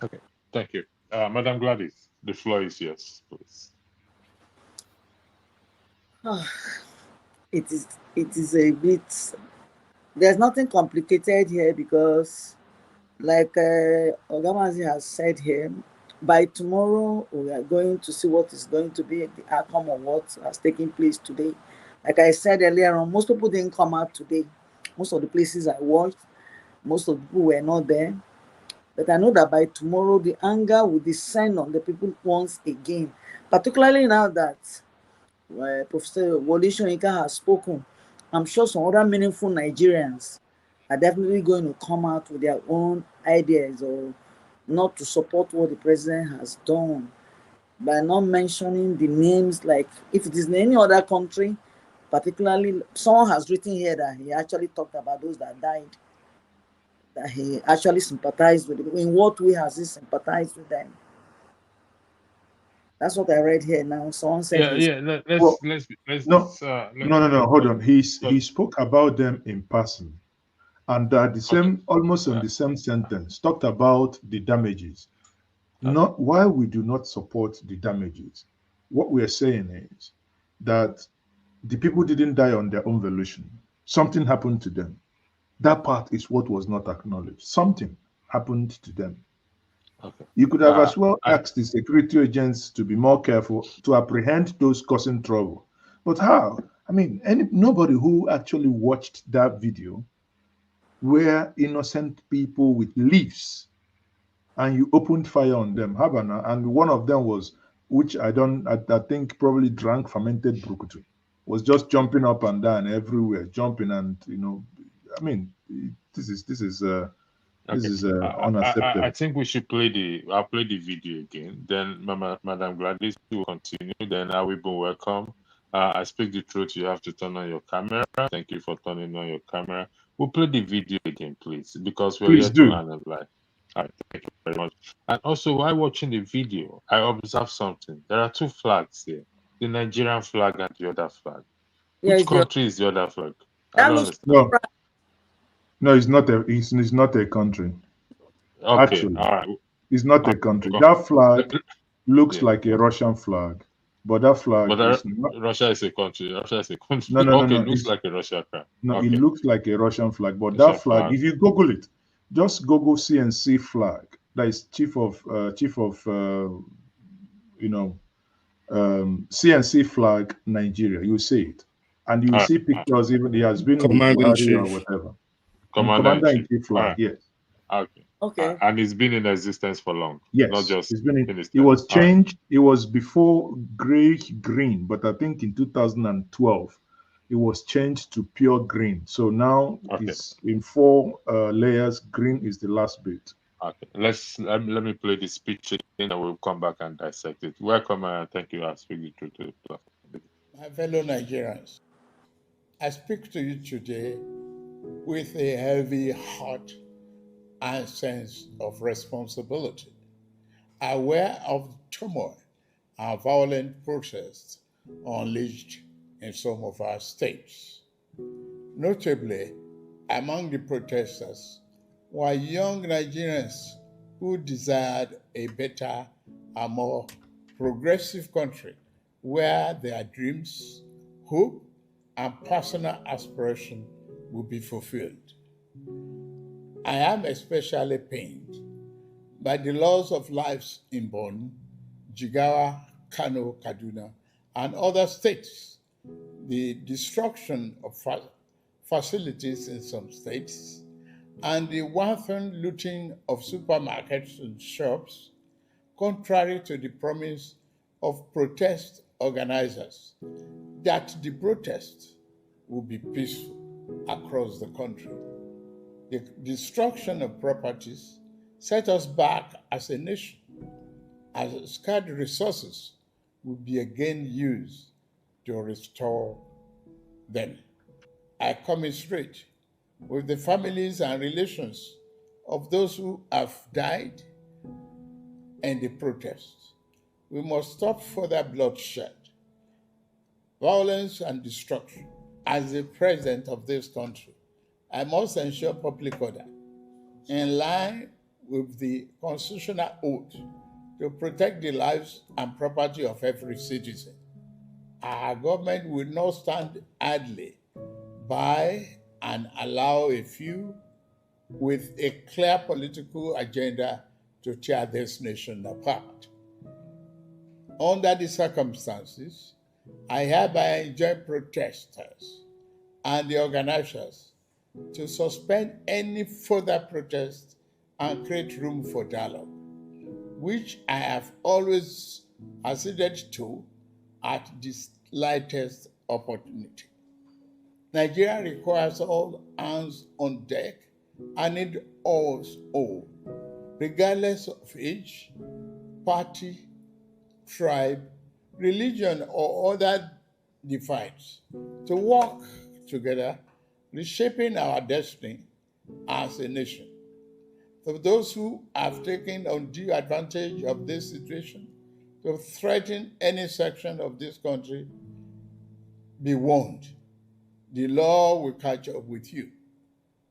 Okay, thank you. Madam Gladys, the floor is yours, please. It is a bit, there's nothing complicated here, because like Ogamazi has said here, by tomorrow we are going to see what is going to be the outcome of what has taken place today. Like I said earlier on, most people didn't come out today. Most of the places I watched, most of the people were not there. But I know that by tomorrow the anger will descend on the people once again, particularly now that Professor Wole Soyinka has spoken. I'm sure some other meaningful Nigerians are definitely going to come out with their own ideas, or not to support what the president has done, by not mentioning the names. Like if it is in any other country, particularly someone has written here that he actually talked about those that died, that he actually sympathized with them. In what way has he sympathized with them? That's what I read here now. Someone said no. Hold on. He spoke about them in passing, and the same, almost in the same sentence, talked about the damages. Not why we do not support the damages. What we are saying is that the people didn't die on their own volition. Something happened to them. That part is what was not acknowledged. Something happened to them. Okay. You could have as well asked the security agents to be more careful, to apprehend those causing trouble. But how? I mean, nobody who actually watched that video were innocent people with leaves, and you opened fire on them. Havana, and one of them was, which I think probably drank fermented brukutu, was just jumping up and down everywhere, jumping, and I mean, this is unacceptable. I think we should I'll play the video again. Then Madam Gladys will continue. Then I will be welcome. I speak the truth. You have to turn on your camera. Thank you for turning on your camera. We'll play the video again, please, because we're here to analyze. All right, thank you very much. And also, while watching the video, I observed something. There are two flags here: the Nigerian flag and the other flag. Which country is the other flag? I don't understand. No, it's not a country. Okay, actually, all right. It's not a country. That flag looks like a Russian flag, but that flag is not. Russia is a country. Russia is a country. No. It looks like a Russian flag. No, it looks like a Russian flag, but that flag, if you Google it, just Google CNC flag. That is chief of CNC flag Nigeria. You see it, and you see pictures. Even he has been Commander in Chief or whatever. Commander in Chief flag. Yes. Okay. And it's been in existence for long. Yes. Not just it was changed. It was before green, but I think in 2012 it was changed to pure green. So now it's in 4 layers. Green is the last bit. Okay. Let me play the speech again, and we'll come back and dissect it. Welcome, thank you. I speak the truth to the platform. My fellow Nigerians, I speak to you today with a heavy heart and sense of responsibility, aware of the turmoil and violent protests unleashed in some of our states. Notably, among the protesters were young Nigerians who desired a better and more progressive country where their dreams, hope, and personal aspiration will be fulfilled. I am especially pained by the loss of lives in Borno, Jigawa, Kano, Kaduna, and other states, the destruction of facilities in some states, and the wanton looting of supermarkets and shops, contrary to the promise of protest organizers that the protest will be peaceful across the country. The destruction of properties set us back as a nation, as scarce resources will be again used to restore them. I commiserate with the families and relations of those who have died and the protests. We must stop further bloodshed, violence, and destruction. As the president of this country, I must ensure public order in line with the constitutional oath to protect the lives and property of every citizen. Our government will not stand idly by and allow a few with a clear political agenda to tear this nation apart. Under the circumstances, I hereby enjoin protesters and the organizers to suspend any further protest and create room for dialogue, which I have always acceded to at the slightest opportunity. Nigeria requires all hands on deck and need us all, regardless of age, party, tribe, religion, or other divides, to work together, reshaping our destiny as a nation. For those who have taken undue advantage of this situation to threaten any section of this country, be warned. The law will catch up with you.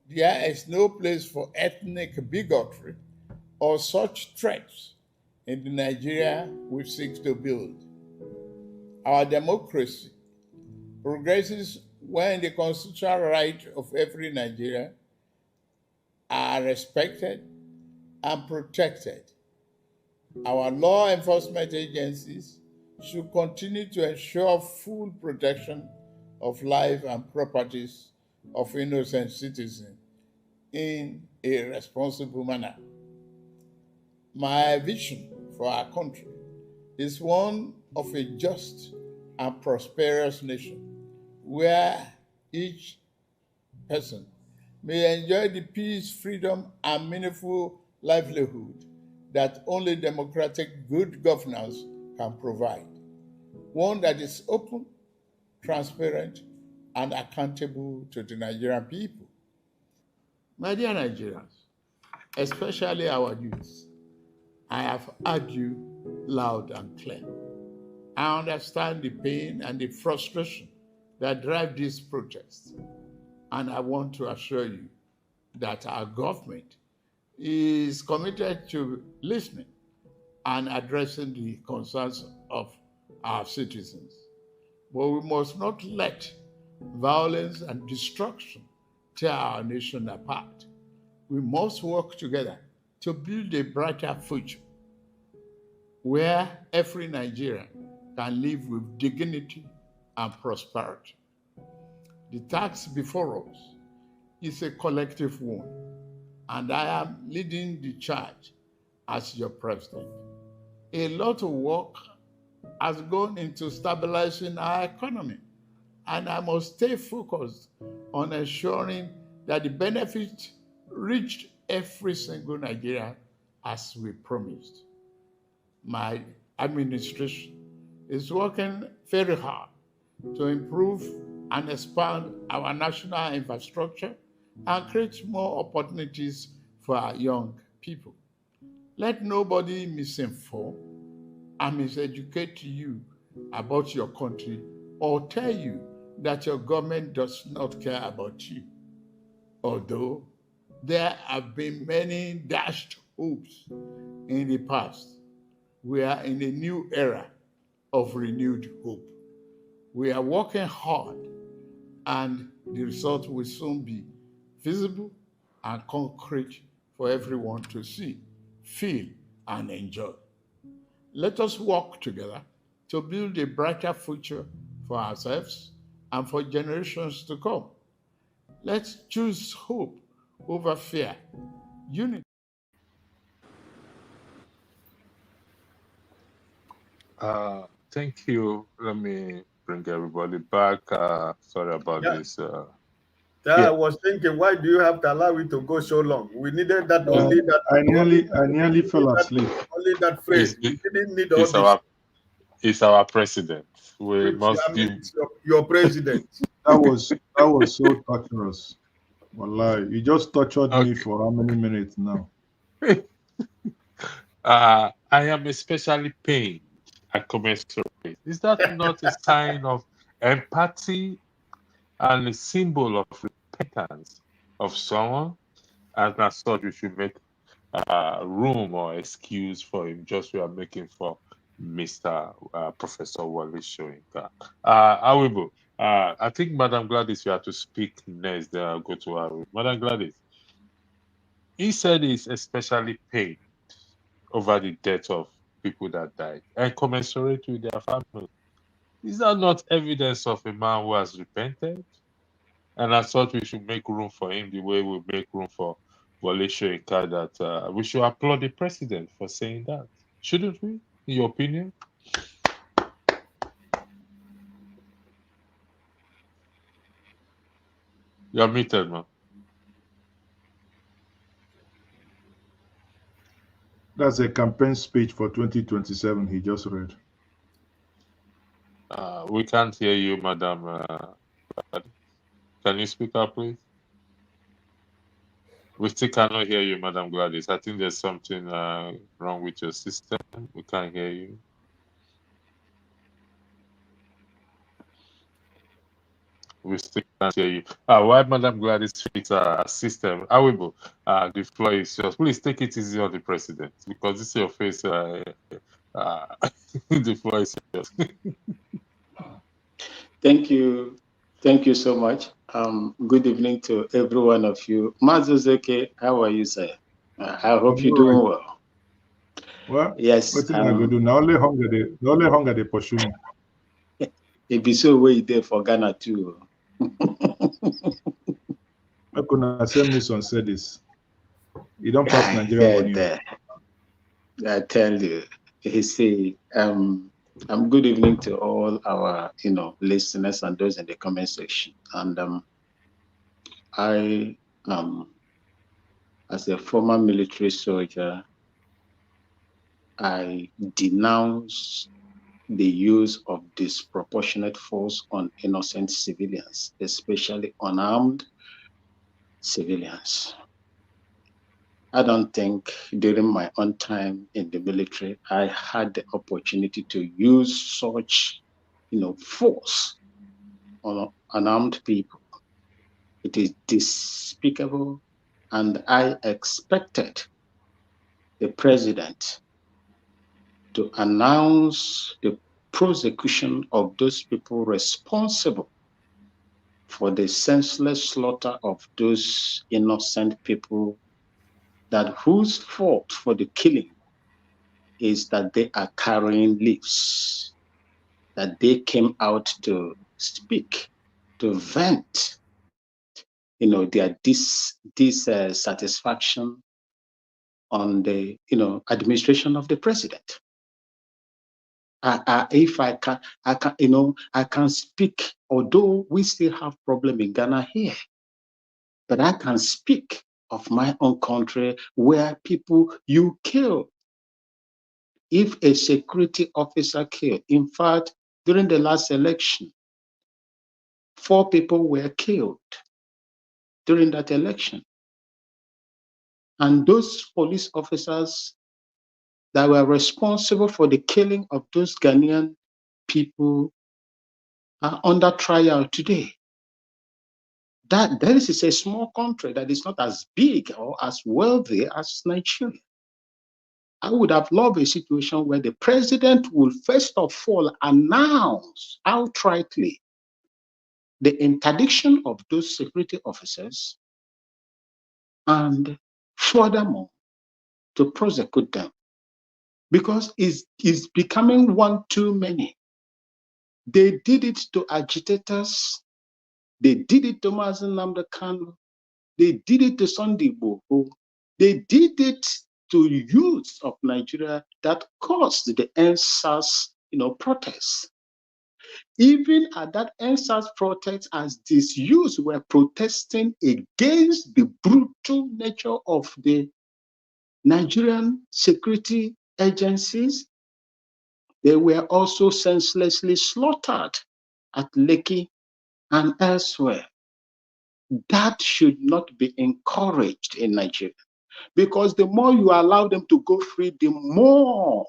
There is no place for ethnic bigotry or such threats in the Nigeria we seek to build. Our democracy progresses when the constitutional rights of every Nigerian are respected and protected. Our law enforcement agencies should continue to ensure full protection of life and properties of innocent citizens in a responsible manner. My vision for our country is one of a just and prosperous nation where each person may enjoy the peace, freedom, and meaningful livelihood that only democratic good governance can provide. One that is open, transparent, and accountable to the Nigerian people. My dear Nigerians, especially our youth, I have heard you loud and clear. I understand the pain and the frustration that drive these protests, and I want to assure you that our government is committed to listening and addressing the concerns of our citizens. But we must not let violence and destruction tear our nation apart. We must work together to build a brighter future where every Nigerian can live with dignity and prosperity. The task before us is a collective one, and I am leading the charge as your president. A lot of work has gone into stabilizing our economy, and I must stay focused on ensuring that the benefits reach every single Nigerian as we promised. My administration is working very hard to improve and expand our national infrastructure and create more opportunities for our young people. Let nobody misinform and miseducate you about your country or tell you that your government does not care about you. Although there have been many dashed hopes in the past, we are in a new era of renewed hope. We are working hard, and the result will soon be visible and concrete for everyone to see, feel, and enjoy. Let us work together to build a brighter future for ourselves and for generations to come. Let's choose hope over fear, unity. Thank you. Let me bring everybody back. Sorry about Yeah. this. I Yeah. was thinking, why do you have to allow it to go so long? We needed that I nearly fell asleep. only that phrase. We didn't need all It's this. our president. We It's, must I mean, give. it's your president. That was so torturous. Wallahi, you just tortured me for how many minutes now? I am especially pained and commensurate. Is that not a sign of empathy and a symbol of repentance of someone? And as such, we should make room or excuse for him, just we are making for Mr. Professor Wole Soyinka. Awibu, I think Madam Gladys, you have to speak next. Then I'll go to her. Madam Gladys, he said he's especially pained over the death of people that died and commensurate with their family. Is that not evidence of a man who has repented? And as such, we should make room for him the way we make room for Wole Soyinka, that we should applaud the president for saying that. Shouldn't we, in your opinion? You're muted, man. That's a campaign speech for 2027 he just read. We can't hear you, Madam. Can you speak up, please? We still cannot hear you, Madam Gladys. I think there's something wrong with your system. We can't hear you. We still can't hear you. While Madam Gladys fixes our system, Awibu, the floor is yours. Please take it easy on the president, because this is your face. The floor is yours. Thank you. Thank you so much. Good evening to every one of you. Mazuzeke, how are you, sir? I hope you're doing well. Well, yes. What I go do now? Only hunger they pursue me. It be so way there for Ghana too. I could send me some say this. You don't pass Nigeria money. I tell you, he say, good evening to all our listeners and those in the comment section. And I as a former military soldier, I denounce the use of disproportionate force on innocent civilians, especially unarmed civilians. I don't think during my own time in the military, I had the opportunity to use such, force on unarmed people. It is despicable, and I expected the president to announce the prosecution of those people responsible for the senseless slaughter of those innocent people, that whose fault for the killing is that they are carrying leaves, that they came out to speak, to vent, their dissatisfaction on the, administration of the president. If I can speak, although we still have problem in Ghana here, but I can speak of my own country where people you kill. If a security officer killed, in fact, during the last election, 4 people were killed during that election. And those police officers that were responsible for the killing of those Ghanaian people are under trial today. That this is a small country that is not as big or as wealthy as Nigeria. I would have loved a situation where the president will first of all announce outrightly the interdiction of those security officers and furthermore to prosecute them, because it's becoming one too many. They did it to agitators, they did it to Mazen Nnamdi Kanu, they did it to Sunday Igboho, they did it to youths of Nigeria that caused the NSAS, protests. Even at that NSAS protest, as these youths were protesting against the brutal nature of the Nigerian security agencies, they were also senselessly slaughtered at Lekki and elsewhere. That should not be encouraged in Nigeria, because the more you allow them to go free, the more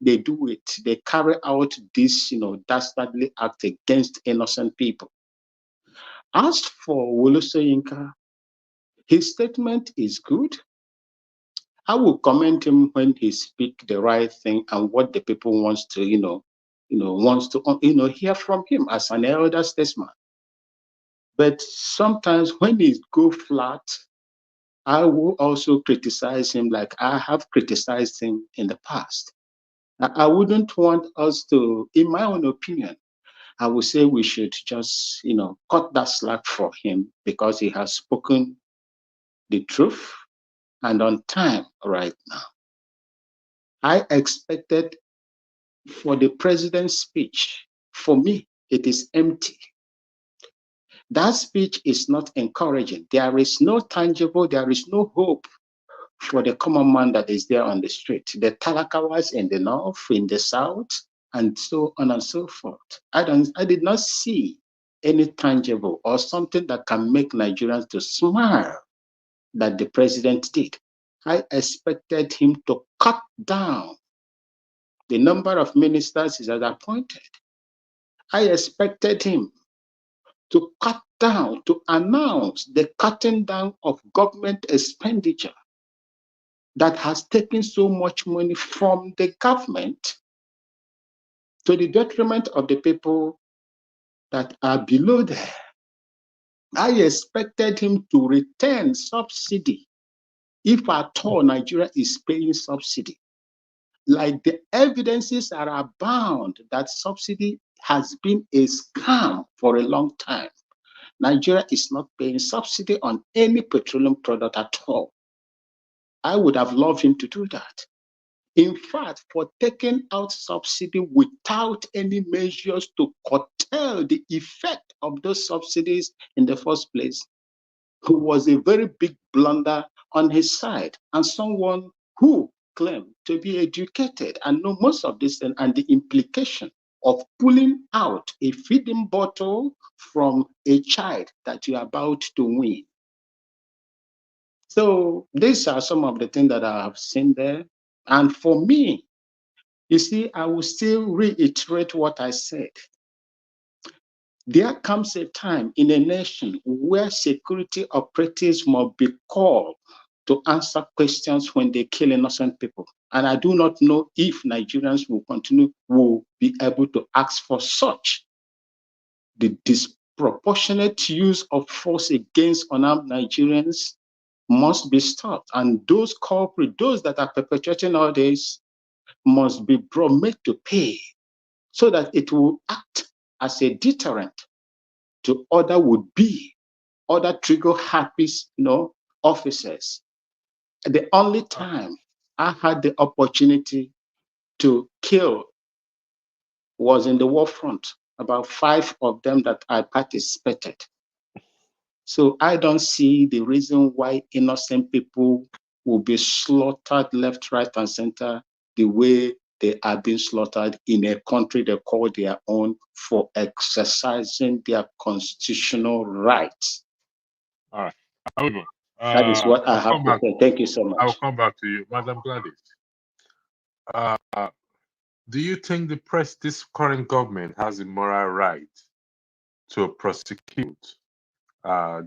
they do it. They carry out this, dastardly act against innocent people. As for Wole Soyinka, his statement is good. I will commend him when he speaks the right thing and what the people wants to, hear from him as an elder statesman. But sometimes when he go flat, I will also criticize him like I have criticized him in the past. I wouldn't want us to, in my own opinion, I would say we should just, cut that slack for him because he has spoken the truth and on time right now. I expected for the president's speech, for me, it is empty. That speech is not encouraging. There is no tangible, there is no hope for the common man that is there on the street. The Talakawas in the north, in the south, and so on and so forth. I did not see any tangible or something that can make Nigerians to smile that the president did. I expected him to cut down the number of ministers he has appointed. I expected him to cut down, to announce the cutting down of government expenditure that has taken so much money from the government to the detriment of the people that are below there. I expected him to return subsidy, if at all Nigeria is paying subsidy. Like the evidences are abound that subsidy has been a scam for a long time. Nigeria is not paying subsidy on any petroleum product at all. I would have loved him to do that. In fact, for taking out subsidy without any measures to curtail the effect of those subsidies in the first place, who was a very big blunder on his side, and someone who claimed to be educated and know most of this and the implication of pulling out a feeding bottle from a child that you're about to win. So these are some of the things that I have seen there. And for me, you see, I will still reiterate what I said. There comes a time in a nation where security operatives must be called to answer questions when they kill innocent people. And I do not know if Nigerians will be able to ask for such. The disproportionate use of force against unarmed Nigerians must be stopped. And those culprits, those that are perpetrating all this, must be made to pay so that it will act as a deterrent to other trigger-happy, officers. The only time I had the opportunity to kill was in the war front, about 5 of them that I participated. So I don't see the reason why innocent people will be slaughtered left, right, and center the way they are being slaughtered in a country they call their own for exercising their constitutional rights. All right. However, That is what I have to say. Thank you so much. I'll come back to you, Madam Gladys. Do you think this current government has a moral right to prosecute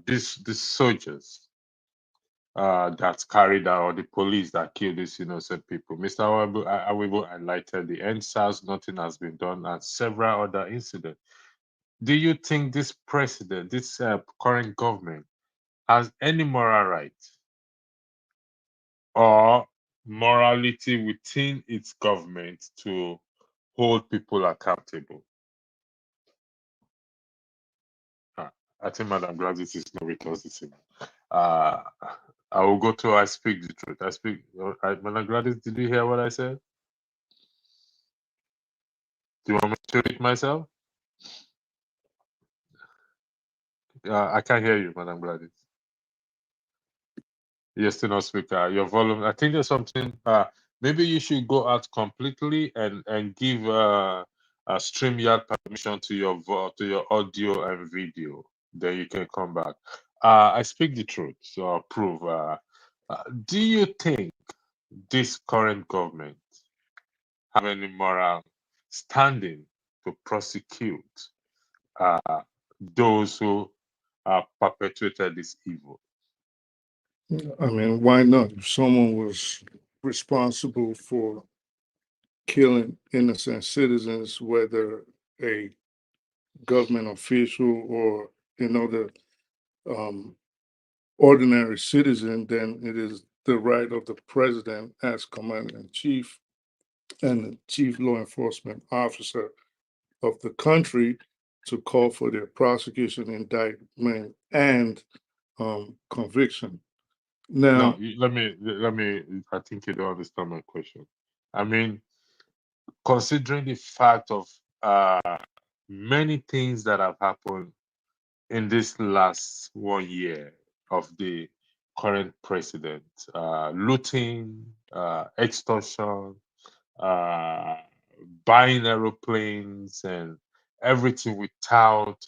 these soldiers that carried out, or the police that killed these innocent people? Mr. Awibu highlighted the NSAS, nothing has been done, and several other incidents. Do you think this president, this current government, has any moral right or morality within its government to hold people accountable? I think Madam Gladys is not with us this evening. I will go to I speak the truth. Madam Gladys, did you hear what I said? Do you want me to read myself? I can't hear you, Madam Gladys. You're still not speaking. Your volume. I think there's something. Maybe you should go out completely and give a StreamYard permission to your audio and video. Then you can come back. I speak the truth, so I'll prove. Do you think this current government have any moral standing to prosecute those who perpetrated this evil? I mean, why not? If someone was responsible for killing innocent citizens, whether a government official or another ordinary citizen, then it is the right of the president as commander in chief and the chief law enforcement officer of the country to call for their prosecution, indictment, and conviction. Now, let me. I think you don't understand my question. I mean, considering the fact of many things that have happened in this last 1 year of the current president, looting, extortion, buying aeroplanes, and everything without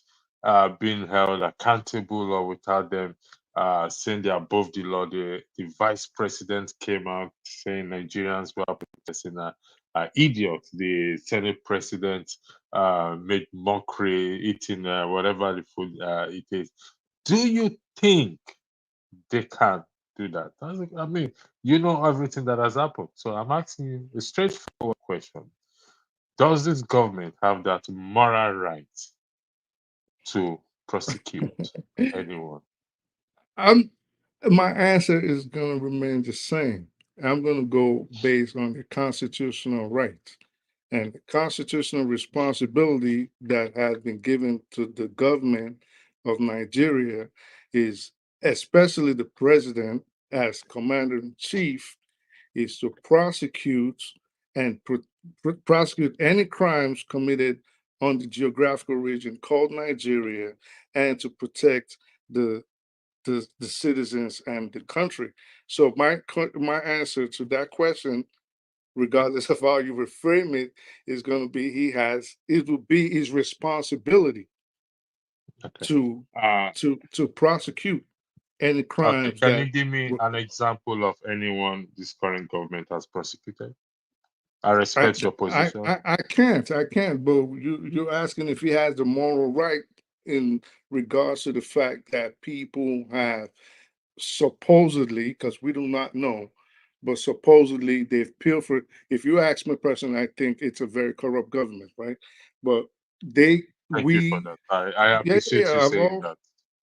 being held accountable or without them saying they're above the law. The vice president came out saying Nigerians were protesting idiots. The Senate president made mockery, eating whatever the food it is. Do you think they can do that? I mean, you know everything that has happened. So I'm asking you a straightforward question. Does this government have that moral right to prosecute anyone? my answer is going to remain the same. I'm going to go based on the constitutional rights and the constitutional responsibility that has been given to the government of Nigeria is, especially the president as commander in chief, is to prosecute and prosecute any crimes committed on the geographical region called Nigeria, and to protect the citizens and the country. So my answer to that question, regardless of how you reframe it, is going to be it will be his responsibility to prosecute any Okay, crimes can you that. give me an example of anyone this current government has prosecuted? I respect your position. I can't, but you're asking if he has the moral right in regards to the fact that people have supposedly, because we do not know, but supposedly they've pilfered. If you ask me personally, I think it's a very corrupt government, right? But Thank you for that. I appreciate you saying that.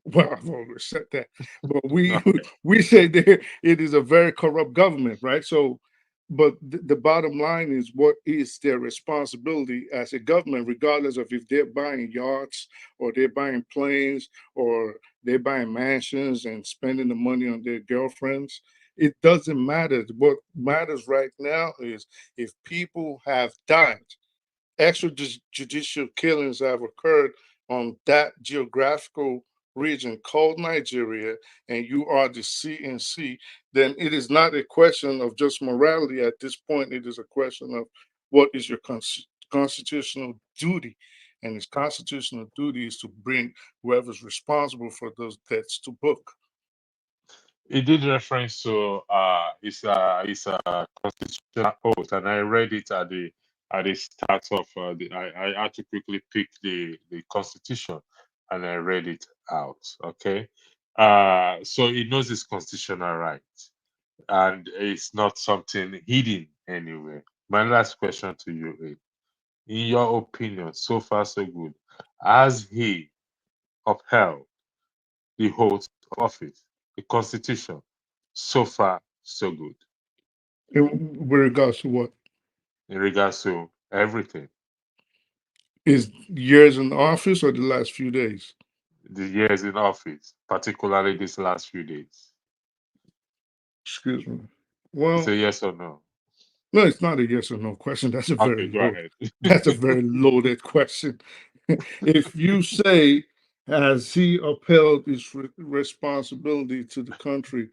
well, I've always said that, but we Okay. we say that it is a very corrupt government, right? So, but the bottom line is, what is their responsibility as a government, regardless of if they're buying yachts or they're buying planes or they're buying mansions and spending the money on their girlfriends? It doesn't matter. What matters right now is if people have died, extrajudicial killings have occurred on that geographical region called Nigeria, and you are the CNC, then it is not a question of just morality at this point. It is a question of what is your constitutional duty. And his constitutional duty is to bring whoever's responsible for those deaths to book. It did reference to his constitutional oath, and I read it at the start of I had to quickly pick the constitution. and I read it out. Okay. So he knows his constitutional right, and it's not something hidden anywhere. My last question to you is, in your opinion, so far so good, has he upheld the oath of office, the constitution? So far so good with regards to what in regards to everything. is years in office or the last few days? The years in office, particularly these last few days. Excuse me. It's Well, a yes or no. no, it's not a yes or no question. Okay, go ahead. That's a very loaded question. If you say, has he upheld his responsibility to the country?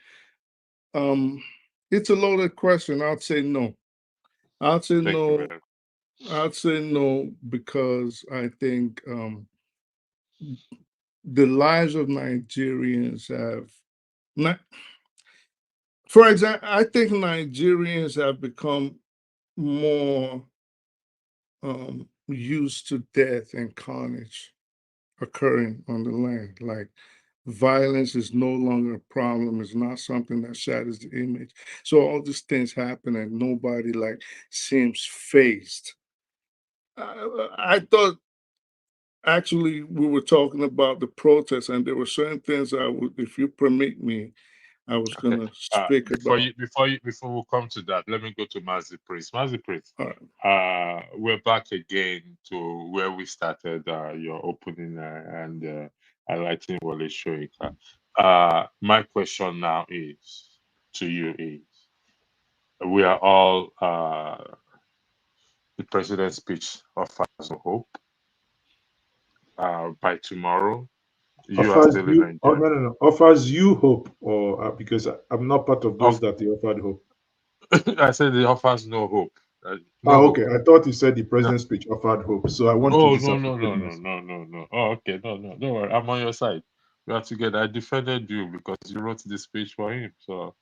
It's a loaded question. I'd say no. I'd say Thank you no. very much. I'd say no because I think the lives of Nigerians have not. For example, I think Nigerians have become more used to death and carnage occurring on the land. Like violence is no longer a problem. It's not something that shatters the image. So all these things happen and nobody like seems phased. I thought actually we were talking about the protests and there were certain things I would, if you permit me, I was Okay. gonna speak about. Before we come to that, let me go to Mazi Priest. Mazi Priest, All right. we're back again to where we started your opening and highlighting Wole Soyinka. My question now is to you is, we are all the president's speech offers hope. By tomorrow, you are Offers still in you, oh Nigeria. no, offers you hope, or because I'm not part of those Off, that they offered hope. I said it offers no hope. Ah, No hope. okay. I thought you said the No. president's speech offered hope, so I want to Oh no no disappoint no no myself. no no no. Oh okay, no, don't worry. I'm on your side. We are together. I defended you because you wrote the speech for him. So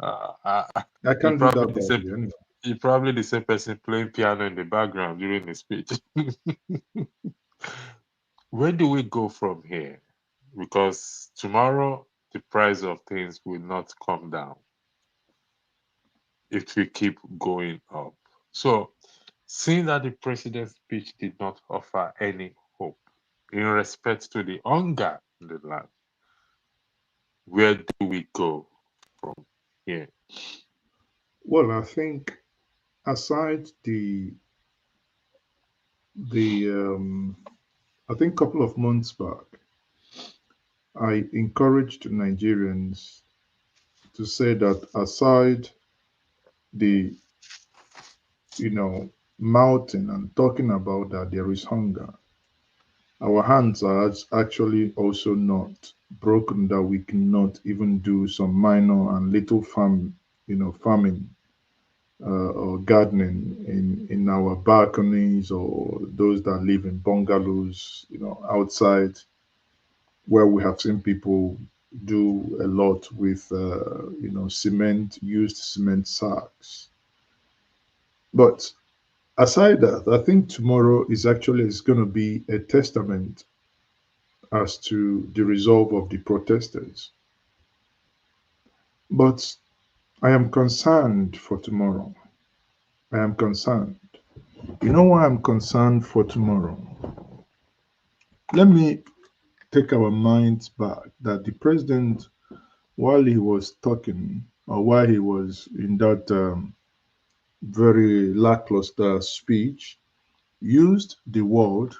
I you can't do probably that the same badly anyway. you probably the same person playing piano in the background during the speech. Where do we go from here? Because tomorrow the price of things will not come down if we keep going up. So, seeing that the president's speech did not offer any hope in respect to the hunger in the land, where do we go from here? Well, I think aside the I think a couple of months back, I encouraged Nigerians to say that aside the mouthing and talking about that there is hunger, our hands are actually also not broken that we cannot even do some minor and little farming or gardening in our balconies, or those that live in bungalows, outside, where we have seen people do a lot with used cement sacks. But aside that, I think tomorrow is going to be a testament as to the resolve of the protesters. But I am concerned for tomorrow. I am concerned. You know why I'm concerned for tomorrow? Let me take our minds back that the president, while he was talking, or while he was in that very lackluster speech, used the word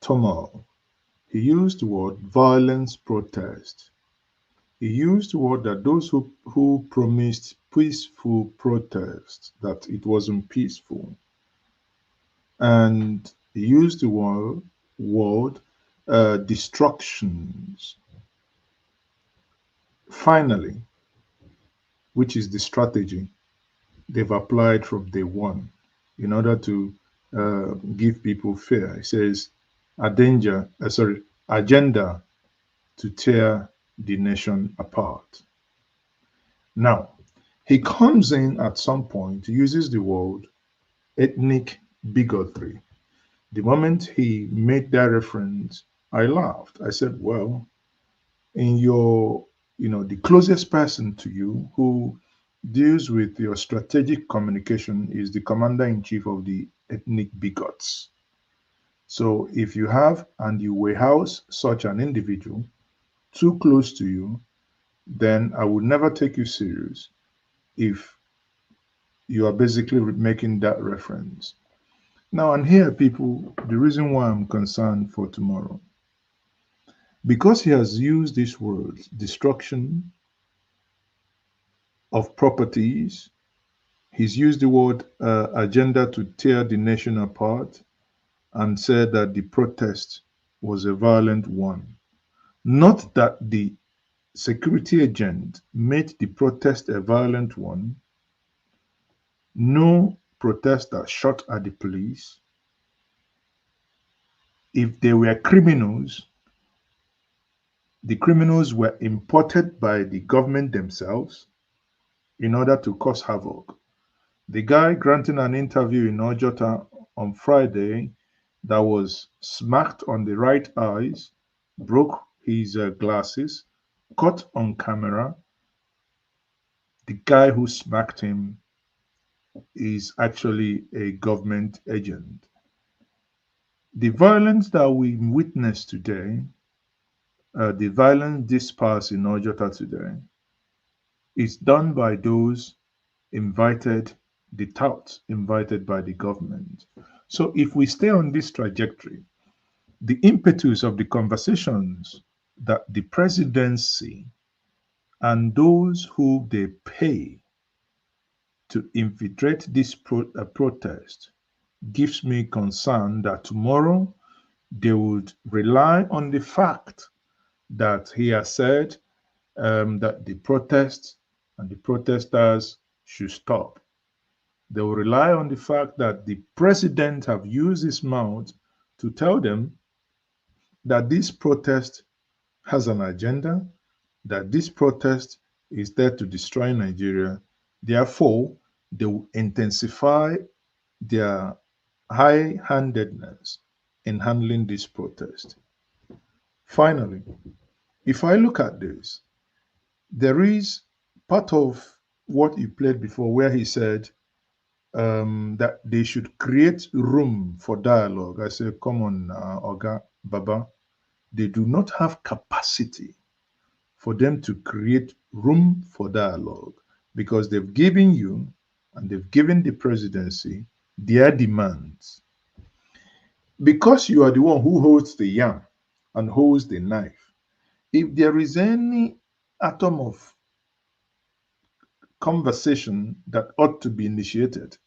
turmoil. He used the word violence protest. He used the word that those who promised peaceful protest, that it wasn't peaceful. And he used the word destructions. Finally, which is the strategy they've applied from day one in order to give people fear. It says, agenda to tear the nation apart. Now, he comes in at some point, uses the word ethnic bigotry. The moment he made that reference, I laughed. I said, well, in your, the closest person to you who deals with your strategic communication is the commander-in-chief of the ethnic bigots. So if you have and you warehouse such an individual too close to you, then I would never take you serious if you are basically making that reference. Now, and here, people, the reason why I'm concerned for tomorrow, because he has used these words, destruction of properties, he's used the word agenda to tear the nation apart and said that the protest was a violent one. Not that the security agent made the protest a violent one. No protester shot at the police. If they were criminals, the criminals were imported by the government themselves in order to cause havoc. The guy granting an interview in Ojota on Friday that was smacked on the right eyes, broke his glasses, caught on camera. The guy who smacked him is actually a government agent. The violence that we witness today, the violent disperse in Ojota today, is done by those invited, the touts invited by the government. So if we stay on this trajectory, the impetus of the conversations that the presidency and those who they pay to infiltrate this protest gives me concern that tomorrow they would rely on the fact that he has said that the protests and the protesters should stop. They will rely on the fact that the president have used his mouth to tell them that this protest has an agenda, that this protest is there to destroy Nigeria. Therefore, they will intensify their high-handedness in handling this protest. Finally, if I look at this, there is part of what he played before where he said that they should create room for dialogue. I say, come on, Oga, Baba. They do not have capacity for them to create room for dialogue because they've given you and they've given the presidency their demands. Because you are the one who holds the yam and holds the knife, if there is any atom of conversation that ought to be initiated,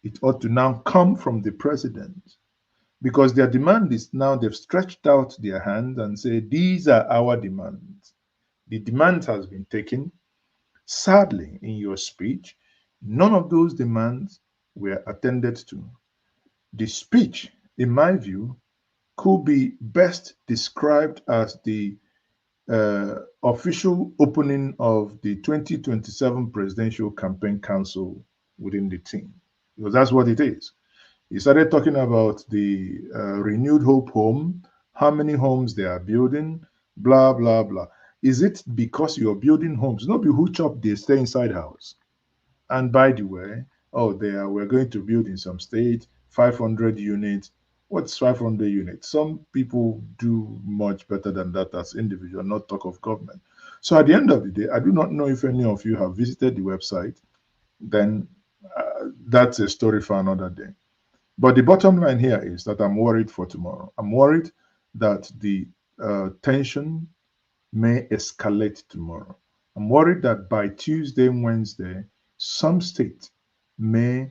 it ought to now come from the president because their demand is now they've stretched out their hand and say, these are our demands. The demand has been taken. Sadly, in your speech, none of those demands were attended to. The speech, in my view, could be best described as the official opening of the 2027 Presidential Campaign Council within the team. Because that's what it is. He started talking about the Renewed Hope home, how many homes they are building, blah, blah, blah. Is it because you're building homes? Not be who chop, they stay inside house. And by the way, we're going to build in some state 500 units. What's 500 units? Some people do much better than that as individual, not talk of government. So at the end of the day, I do not know if any of you have visited the website. Then that's a story for another day. But the bottom line here is that I'm worried for tomorrow. I'm worried that the tension may escalate tomorrow. I'm worried that by Tuesday and Wednesday, some states may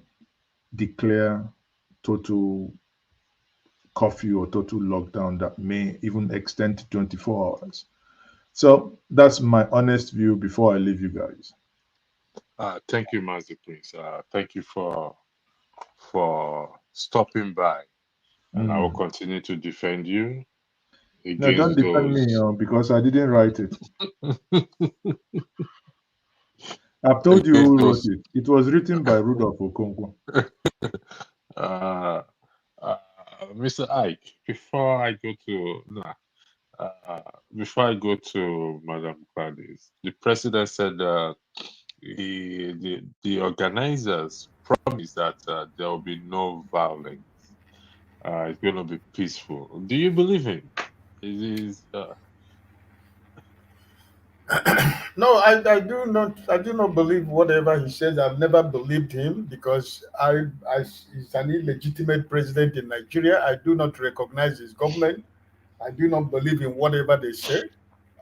declare total curfew or total lockdown that may even extend to 24 hours. So that's my honest view before I leave you guys. Thank you, Master Prince. Thank you for stopping by, and I will continue to defend you against No, don't defend me because I didn't write it. I've told you who wrote it. It was written by Rudolph Okonkwo. Mr. Ike, before I go to Before I go to Madam Gladys, the president said the organizers promised that there will be no violence. It's going to be peaceful. Do you believe him? It is. No, I do not believe whatever he says. I've never believed him because he's an illegitimate president in Nigeria. I do not recognize his government. I do not believe in whatever they say.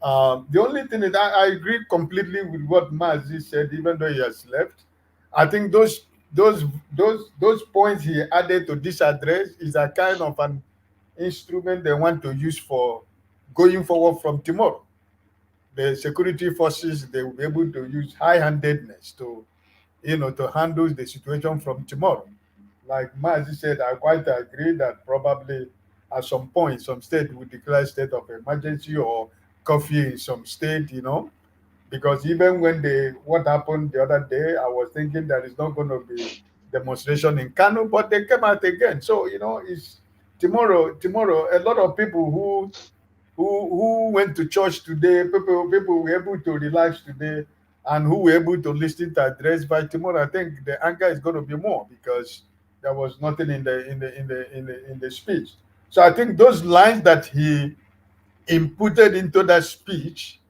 The only thing is I agree completely with what Mazi said, even though he has left. I think those points he added to this address is a kind of an instrument they want to use for going forward from tomorrow. The security forces, they will be able to use high-handedness to to handle the situation from tomorrow. Like Mazi said, I quite agree that probably at some point some state will declare state of emergency or curfew in some state, because even when what happened the other day, I was thinking that it's not going to be demonstration in Kano, but they came out again. So it's tomorrow. A lot of people who went to church today, people were able to relax today, and who were able to listen to address by tomorrow. I think the anger is going to be more because there was nothing in the speech. So I think those lines that he inputted into that speech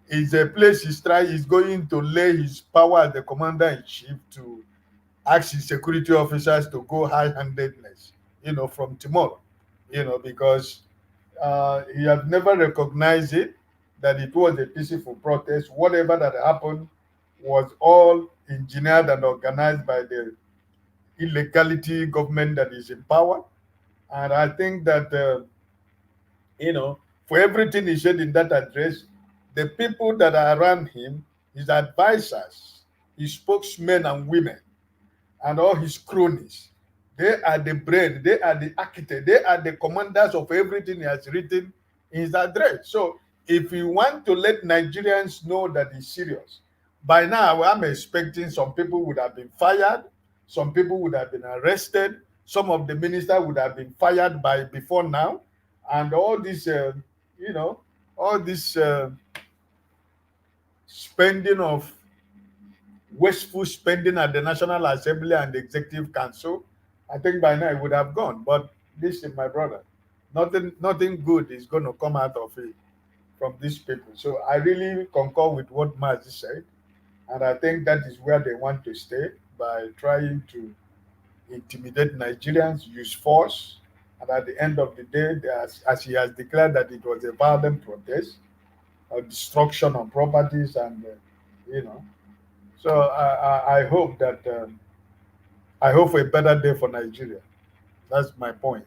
is a place he's going to lay his power as the commander in chief to ask his security officers to go high-handedness, from tomorrow, because he had never recognized it, that it was a peaceful protest. Whatever that happened was all engineered and organized by the illegality government that is in power. And I think that, for everything he said in that address, the people that are around him, his advisors, his spokesmen and women, and all his cronies, they are the brain, they are the architect, they are the commanders of everything he has written in his address. So if you want to let Nigerians know that he's serious, by now I'm expecting some people would have been fired, some people would have been arrested, some of the ministers would have been fired by before now, and all this, all this spending of wasteful spending at the National Assembly and the Executive Council, I think by now it would have gone. But listen, my brother, nothing good is going to come out of it from these people. So I really concur with what Mazi said, and I think that is where they want to stay by trying to intimidate Nigerians, use force, and at the end of the day, as he has declared that it was a violent protest, a destruction of properties, and you know. So I hope that I hope for a better day for Nigeria. That's my point.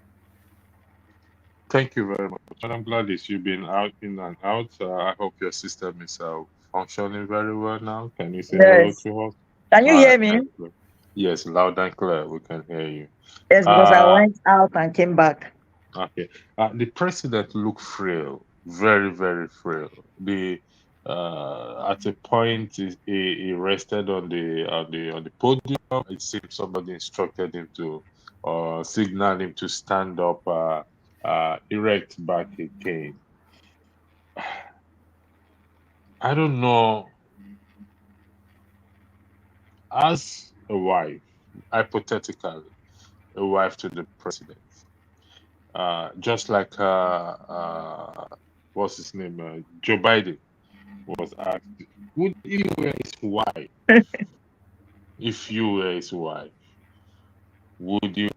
Thank you very much. And I'm glad that you've been out in and out. I hope your system is functioning very well now. Can you say hello Yes. to us? Can you hear me? Yes, loud and clear. We can hear you. Yes, because I went out and came back. Okay. The president looked frail, very, very frail. At a point he rested on the podium. It seemed somebody instructed him to signal him to stand up, erect back again. I don't know. As a wife, hypothetically, a wife to the president, just like what's his name, Joe Biden was asked, would you were his wife? If you were his wife, would you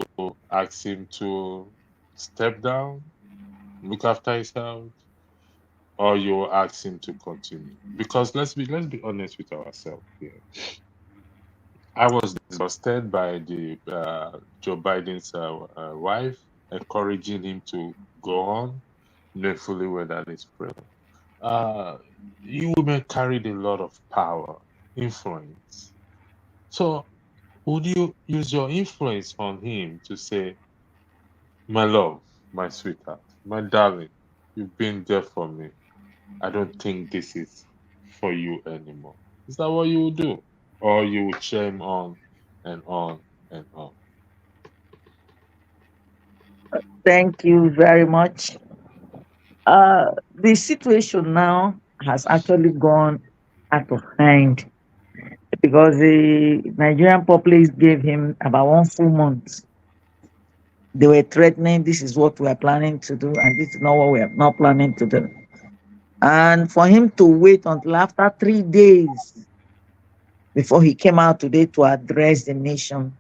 ask him to step down, look after his health, or you ask him to continue? Because let's be honest with ourselves here. I was disgusted by the Joe Biden's wife encouraging him to go on, knowing fully well that it's frail. You women carried a lot of power, influence. So would you use your influence on him to say, my love, my sweetheart, my darling, you've been there for me. I don't think this is for you anymore. Is that what you would do? Or you would cheer him on and on and on? Thank you very much. The situation now has actually gone out of hand because the Nigerian populace gave him about 1 full month. They were threatening, this is what we are planning to do, and this is not what we are not planning to do. And for him to wait until after 3 days before he came out today to address the nation,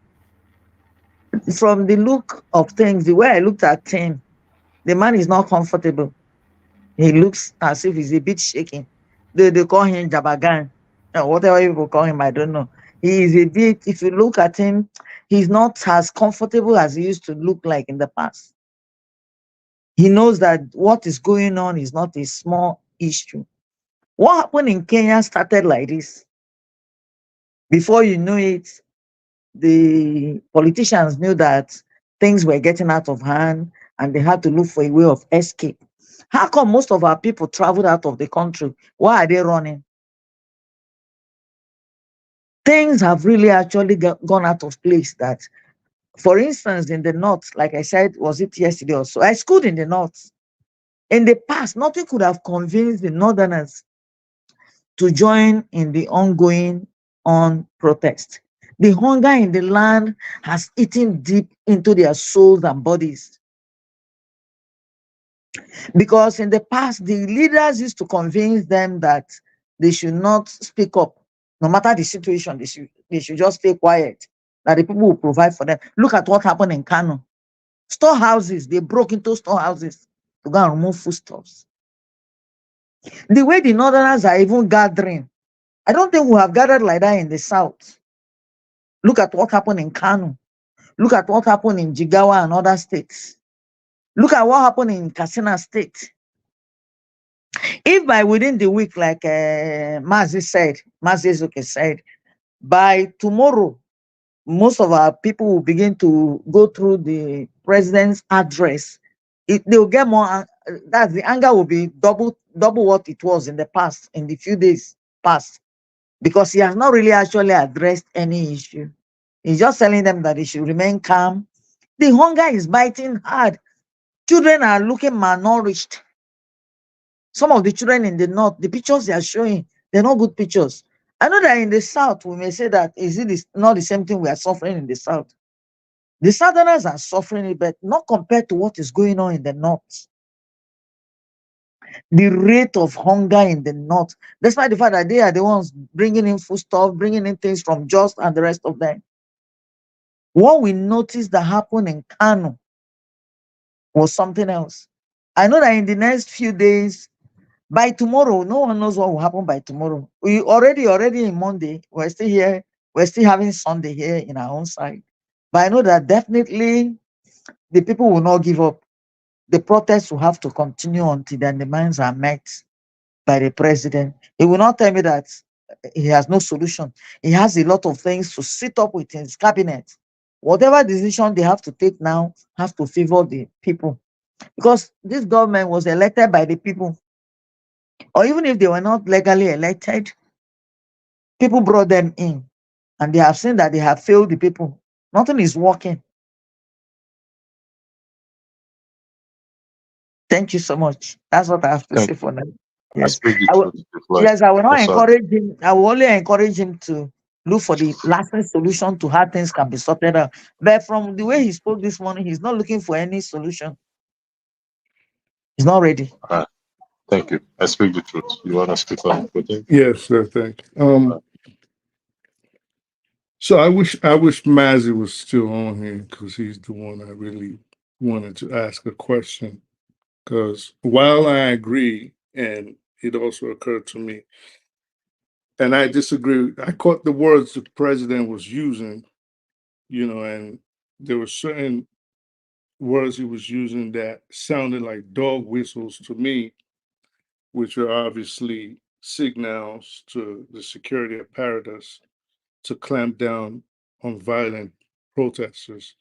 from the look of things, the way I looked at him, the man is not comfortable. He looks as if he's a bit shaking. They call him Jabagan, or whatever people call him, I don't know. He is a bit, if you look at him, he's not as comfortable as he used to look like in the past. He knows that what is going on is not a small issue. What happened in Kenya started like this. Before you know it, the politicians knew that things were getting out of hand and they had to look for a way of escape. How come most of our people traveled out of the country? Why are they running? Things have really actually gone out of place. That, for instance, in the north, like I said, was it yesterday or so? I schooled in the north. In the past, nothing could have convinced the northerners to join in the ongoing protest. The hunger in the land has eaten deep into their souls and bodies. Because in the past, the leaders used to convince them that they should not speak up. No matter the situation, they should just stay quiet, that the people will provide for them. Look at what happened in Kano. Storehouses, they broke into storehouses to go and remove foodstuffs. The way the northerners are even gathering, I don't think we have gathered like that in the south. Look at what happened in Kano. Look at what happened in Jigawa and other states. Look at what happened in Katsina State. If by within the week, like Mazi Ezoke said, by tomorrow, most of our people will begin to go through the president's address. They'll get more, that the anger will be double what it was in the past, in the few days past, because he has not really actually addressed any issue. He's just telling them that they should remain calm. The hunger is biting hard. Children are looking malnourished. Some of the children in the north, the pictures they are showing, they're not good pictures. I know that in the south, we may say that not the same thing we are suffering in the south. The southerners are suffering it, but not compared to what is going on in the north. The rate of hunger in the north, despite the fact that they are the ones bringing in foodstuff, bringing in things from Just and the rest of them. What we noticed that happened in Kano was something else. I know that in the next few days, by tomorrow, no one knows what will happen by tomorrow. We already in Monday, we're still here, we're still having Sunday here in our own side. But I know that definitely the people will not give up. The protests will have to continue until their demands are met by the president. He will not tell me that he has no solution. He has a lot of things to sit up with his cabinet. Whatever decision they have to take now have to favor the people. Because this government was elected by the people. Or even if they were not legally elected, people brought them in. And they have seen that they have failed the people. Nothing is working. Thank you so much. That's what I have to say for now. Yes. I will not encourage him. I will only encourage him to look for the lasting solution to how things can be sorted out. But from the way he spoke this morning, he's not looking for any solution. He's not ready. Thank you. I speak the truth. You want to speak on it? Yes, sir. Thank you. So I wish Mazzy was still on here because he's the one I really wanted to ask a question. Because while I agree, and it also occurred to me, and I disagree, I caught the words the president was using, and there were certain words he was using that sounded like dog whistles to me, which are obviously signals to the security apparatus to clamp down on violent protesters.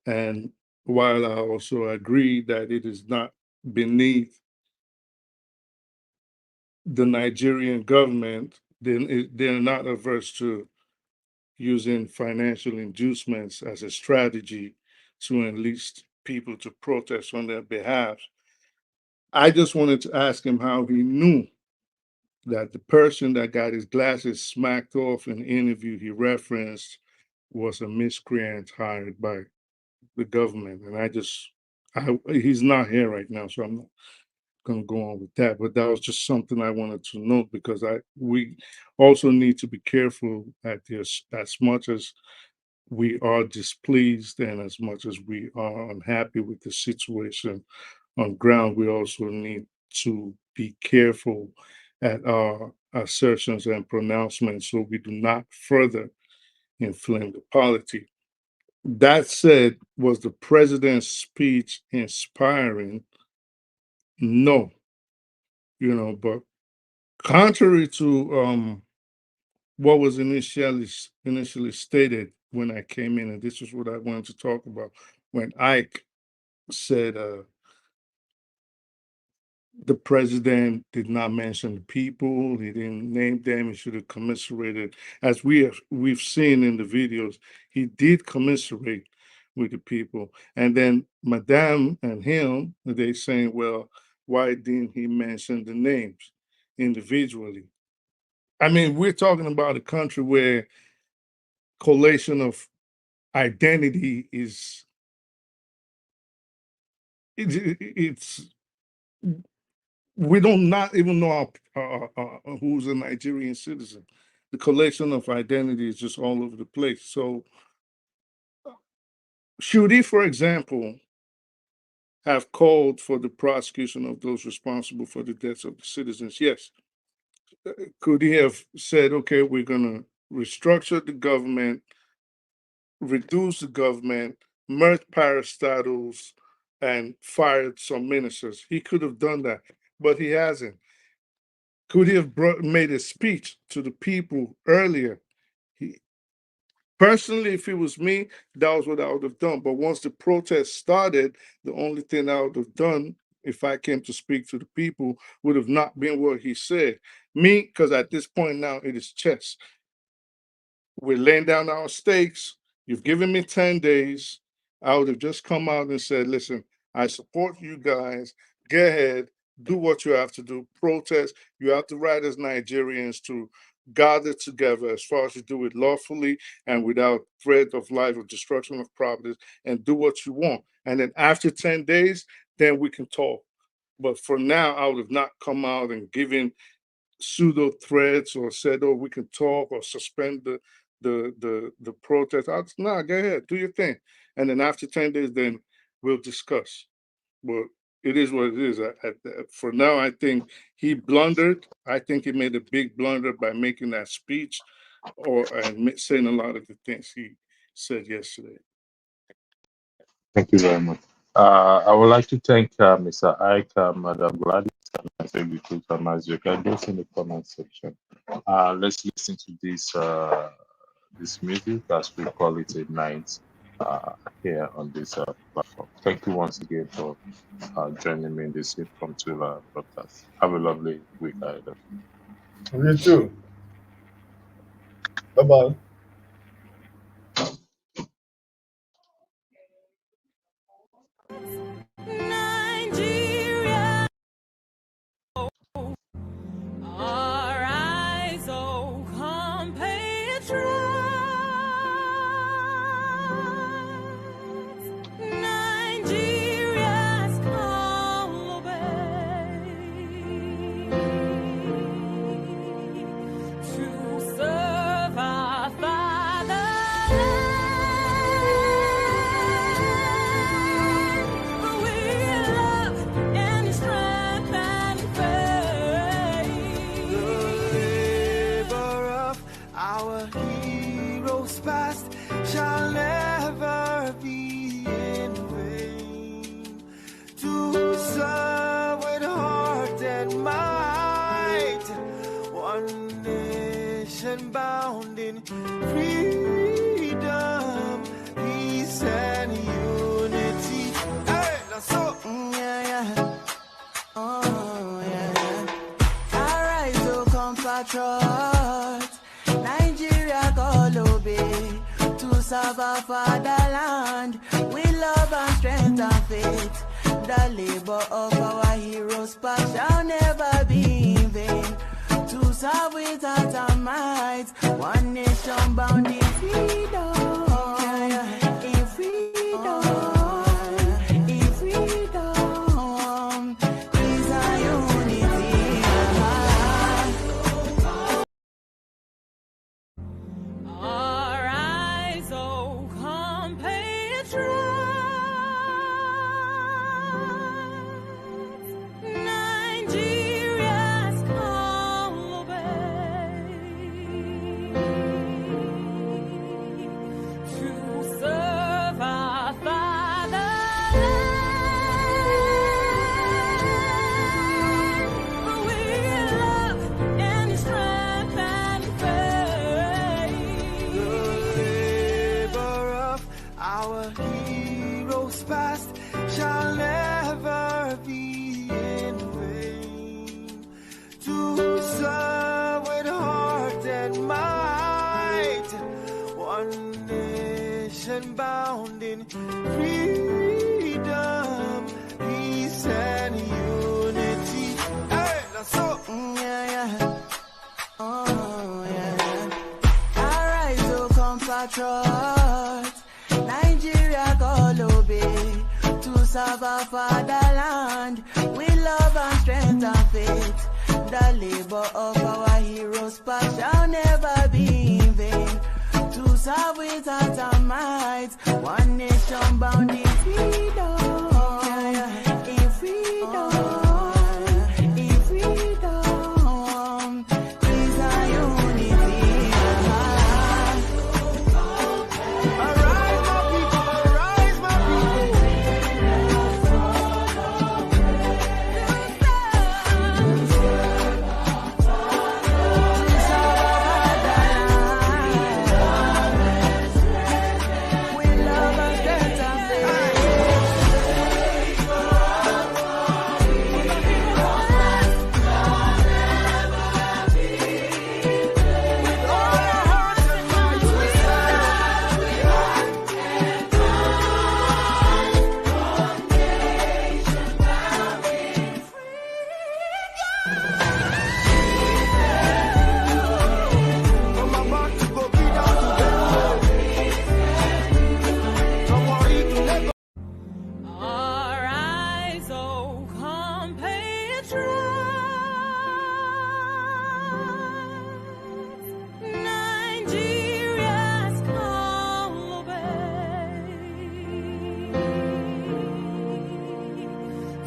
And while I also agree that it is not beneath the Nigerian government, then they're not averse to using financial inducements as a strategy to enlist people to protest on their behalf. I just wanted to ask him how he knew that the person that got his glasses smacked off in the interview he referenced was a miscreant hired by the government. And he's not here right now, so I'm not going to go on with that. But that was just something I wanted to note, because we also need to be careful at this, as much as we are displeased and as much as we are unhappy with the situation on ground, we also need to be careful at our assertions and pronouncements so we do not further inflame the polity. That said, was the president's speech inspiring? No. But contrary to what was initially stated when I came in, and this is what I wanted to talk about, when Ike said the president did not mention the people, he didn't name them, he should have commiserated. As we've seen in the videos, he did commiserate with the people. And then Madame and him, they saying, well, why didn't he mention the names individually? I mean, we're talking about a country where collation of identity is it's we don't not even know who's a Nigerian citizen. The collection of identity is just all over the place. So should he, for example, have called for the prosecution of those responsible for the deaths of the citizens? Yes. Could he have said, okay, we're going to restructure the government, reduce the government, merge parastatals, and fired some ministers? He could have done that, but he hasn't. Could he have made a speech to the people earlier? Personally, if it was me, that was what I would have done. But once the protest started, the only thing I would have done, if I came to speak to the people, would have not been what he said. Me, because at this point now, it is chess. We're laying down our stakes. You've given me 10 days. I would have just come out and said, listen, I support you guys. Go ahead, do what you have to do, protest. You have the right as Nigerians to gather together as far as you do it lawfully and without threat of life or destruction of properties, and do what you want. And then after 10 days, then we can talk. But for now, I would have not come out and given pseudo threats or said, oh, we can talk or suspend the protest. No, go ahead, do your thing. And then after 10 days, then we'll discuss. But it is what it is. For now, I think he blundered. I think he made a big blunder by making that speech and saying a lot of the things he said yesterday. Thank you very much. I would like to thank Mr. Ike, Madam Gladys, and Executive Mazu. Can just in the comment section. Let's listen to this music, as we call it at night here on this platform. Thank you once again for joining me in this impromptu broadcast. Have a lovely week ahead. You too. Bye-bye. Nigeria, arise, O compatriots. Nigeria's call obey to serve our fatherland. Our heroes past shall never be in vain. To serve with heart and might, one nation bound in freedom, peace and unity. Hey, that's so. Yeah. Oh, yeah. Arise, O compatriots. Nigeria call obey to serve our fatherland with love and strength and faith. The labor of our heroes past shall never be in vain. To serve with heart and might, one nation bound in freedom. In freedom. In freedom. Peace and unity. Arise, O compatriots. Nigeria's call obey. To serve our fatherland. We love and strength and faith. The labor of our heroes past shall never be in vain. To serve with heart and might, one nation bound in freedom, peace and unity. Hey, that's so. Oh, yeah. Arise, O compatriots. Nigeria call obey. To serve our fatherland with love and strength and faith. The labor of our heroes past shall never be in vain. To serve with heart and might, one nation bound in freedom. In freedom. In freedom. Peace and unity. Arise, my people. Arise, my Arise, O compatriots. Nigeria's call obey.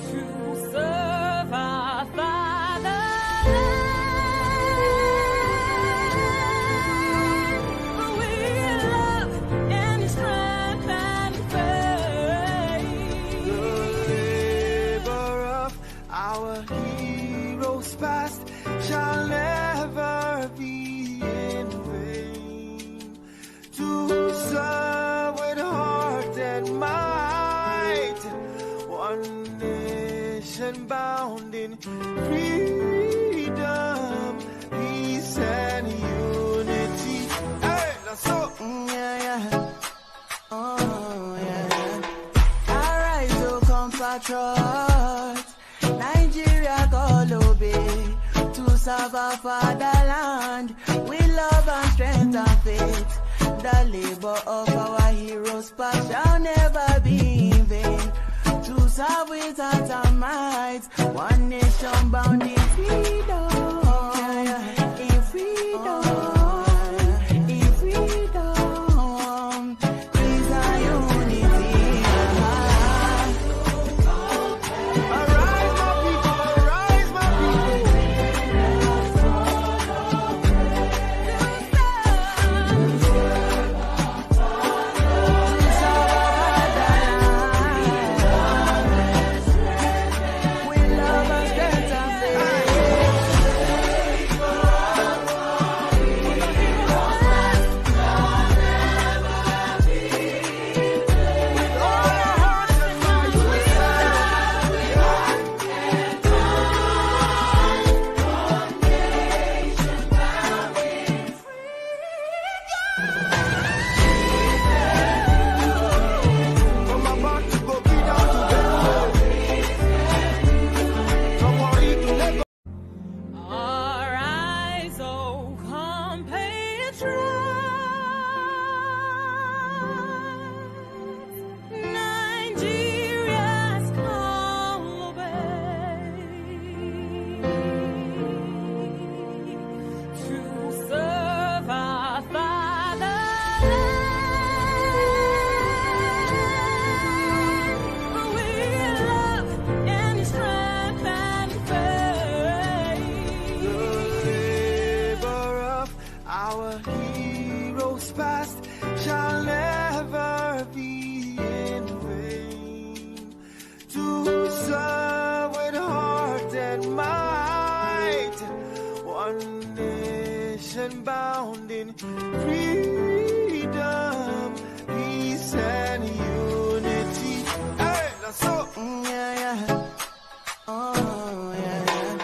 To serve our fatherland. We love and strength and faith. The labor of our heroes past shall never be in vain. To serve with heart and might, one nation bound in freedom, peace and unity. Hey, that's so. Oh, yeah. Arise, O compatriots. Nigeria call obey. To serve our fatherland with love and strength and faith. The labor of our heroes past shall never be in vain. To serve with heart and might, one nation bound in freedom. In freedom. In freedom. Peace and unity. Arise, my people. Arise, my people. nation bound in freedom, peace and unity. Hey, that's so. Oh, yeah.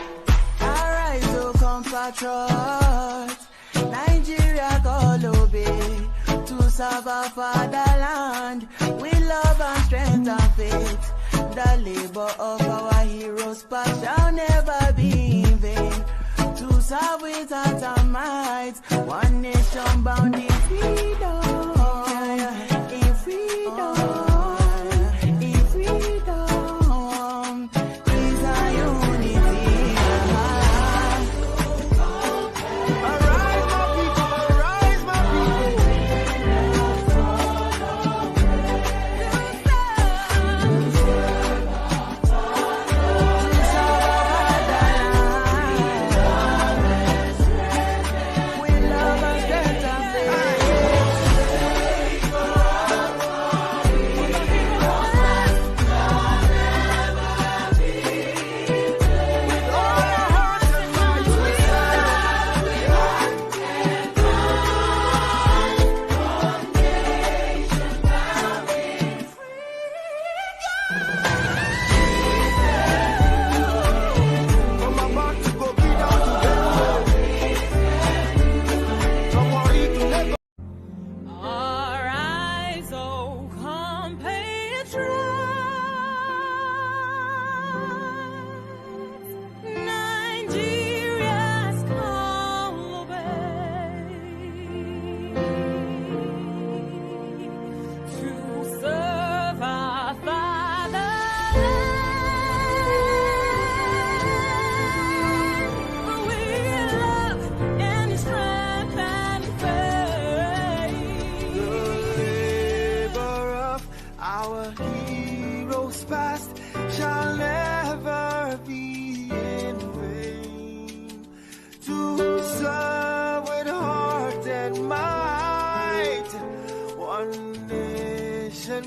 Arise, O compatriots, Nigeria call obey, to serve our fatherland, with love and strength and faith. The labor of our heroes past shall never be in vain. To serve with heart and might, one nation bound in freedom, in freedom.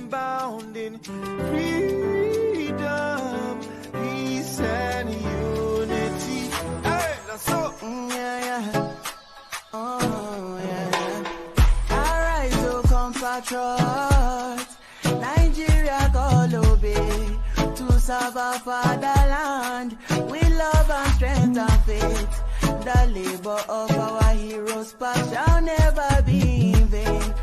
Bound in freedom, peace and unity. Hey, that's so. Oh, yeah. Arise, O compatriots, Nigeria call obey, to serve our fatherland, with love and strength and faith. The labor of our heroes past shall never be in vain.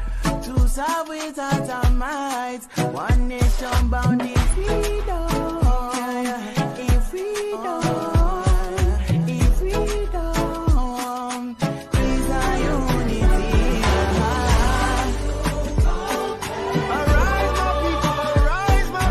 To serve with heart and might, one nation bound in freedom, in freedom, in freedom, peace and unity. Arise, my people, arise, my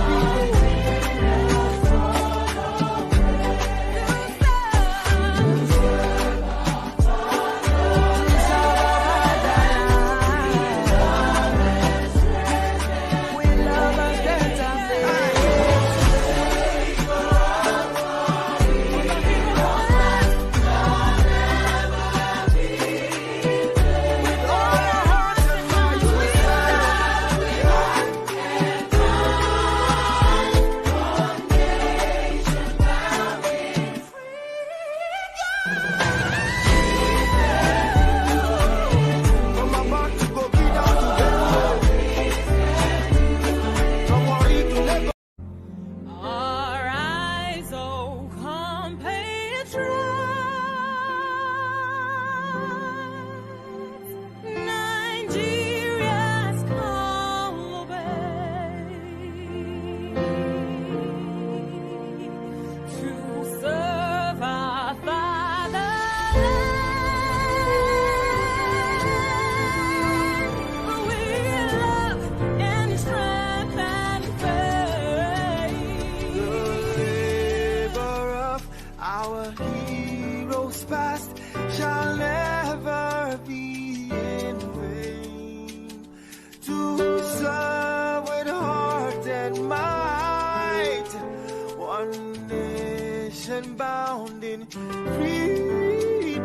nation bound in freedom,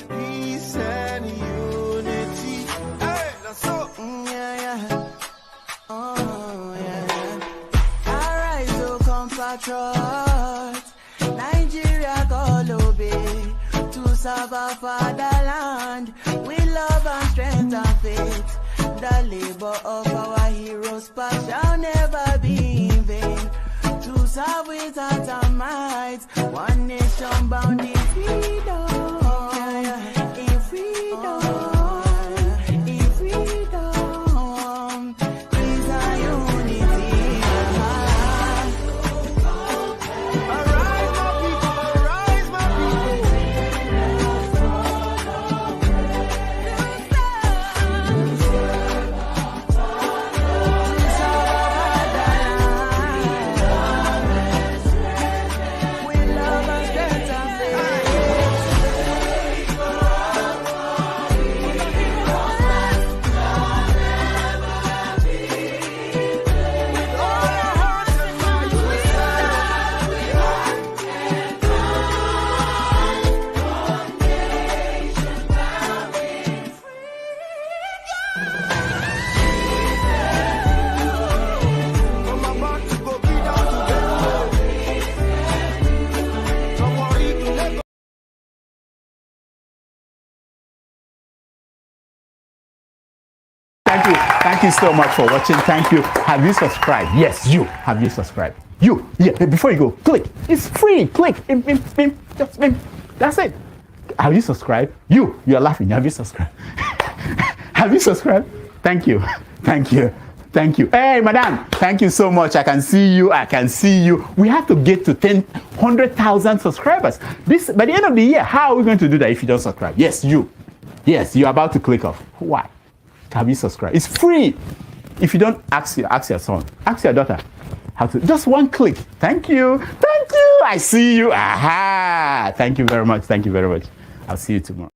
peace and unity. Hey, that's so. Oh, yeah. Arise, O compatriots, Nigeria call obey, to serve our fatherland. faith. The labor of our heroes past shall never be in vain. To serve with heart and might, one nation bound in freedom. In freedom. In freedom. Peace and unity. Arise, my people. Arise, my Thank you so much for watching. Thank you. Have you subscribed? Yes, you. Have you subscribed? You. Yeah, before you go, click. It's free. Click. Just that's it. Have you subscribed? You are laughing. Have you subscribed? Have you subscribed? Thank you. Thank you. Thank you. Hey, madam. Thank you so much. I can see you. I can see you. We have to get to 100,000 subscribers. By the end of the year, how are we going to do that if you don't subscribe? Yes, you. Yes, you're about to click off. Why? Have you subscribed? It's free. If you don't, ask your son, ask your daughter how to. Just one click. Thank you. Thank you. I see you. Aha. Thank you very much. Thank you very much. I'll see you tomorrow.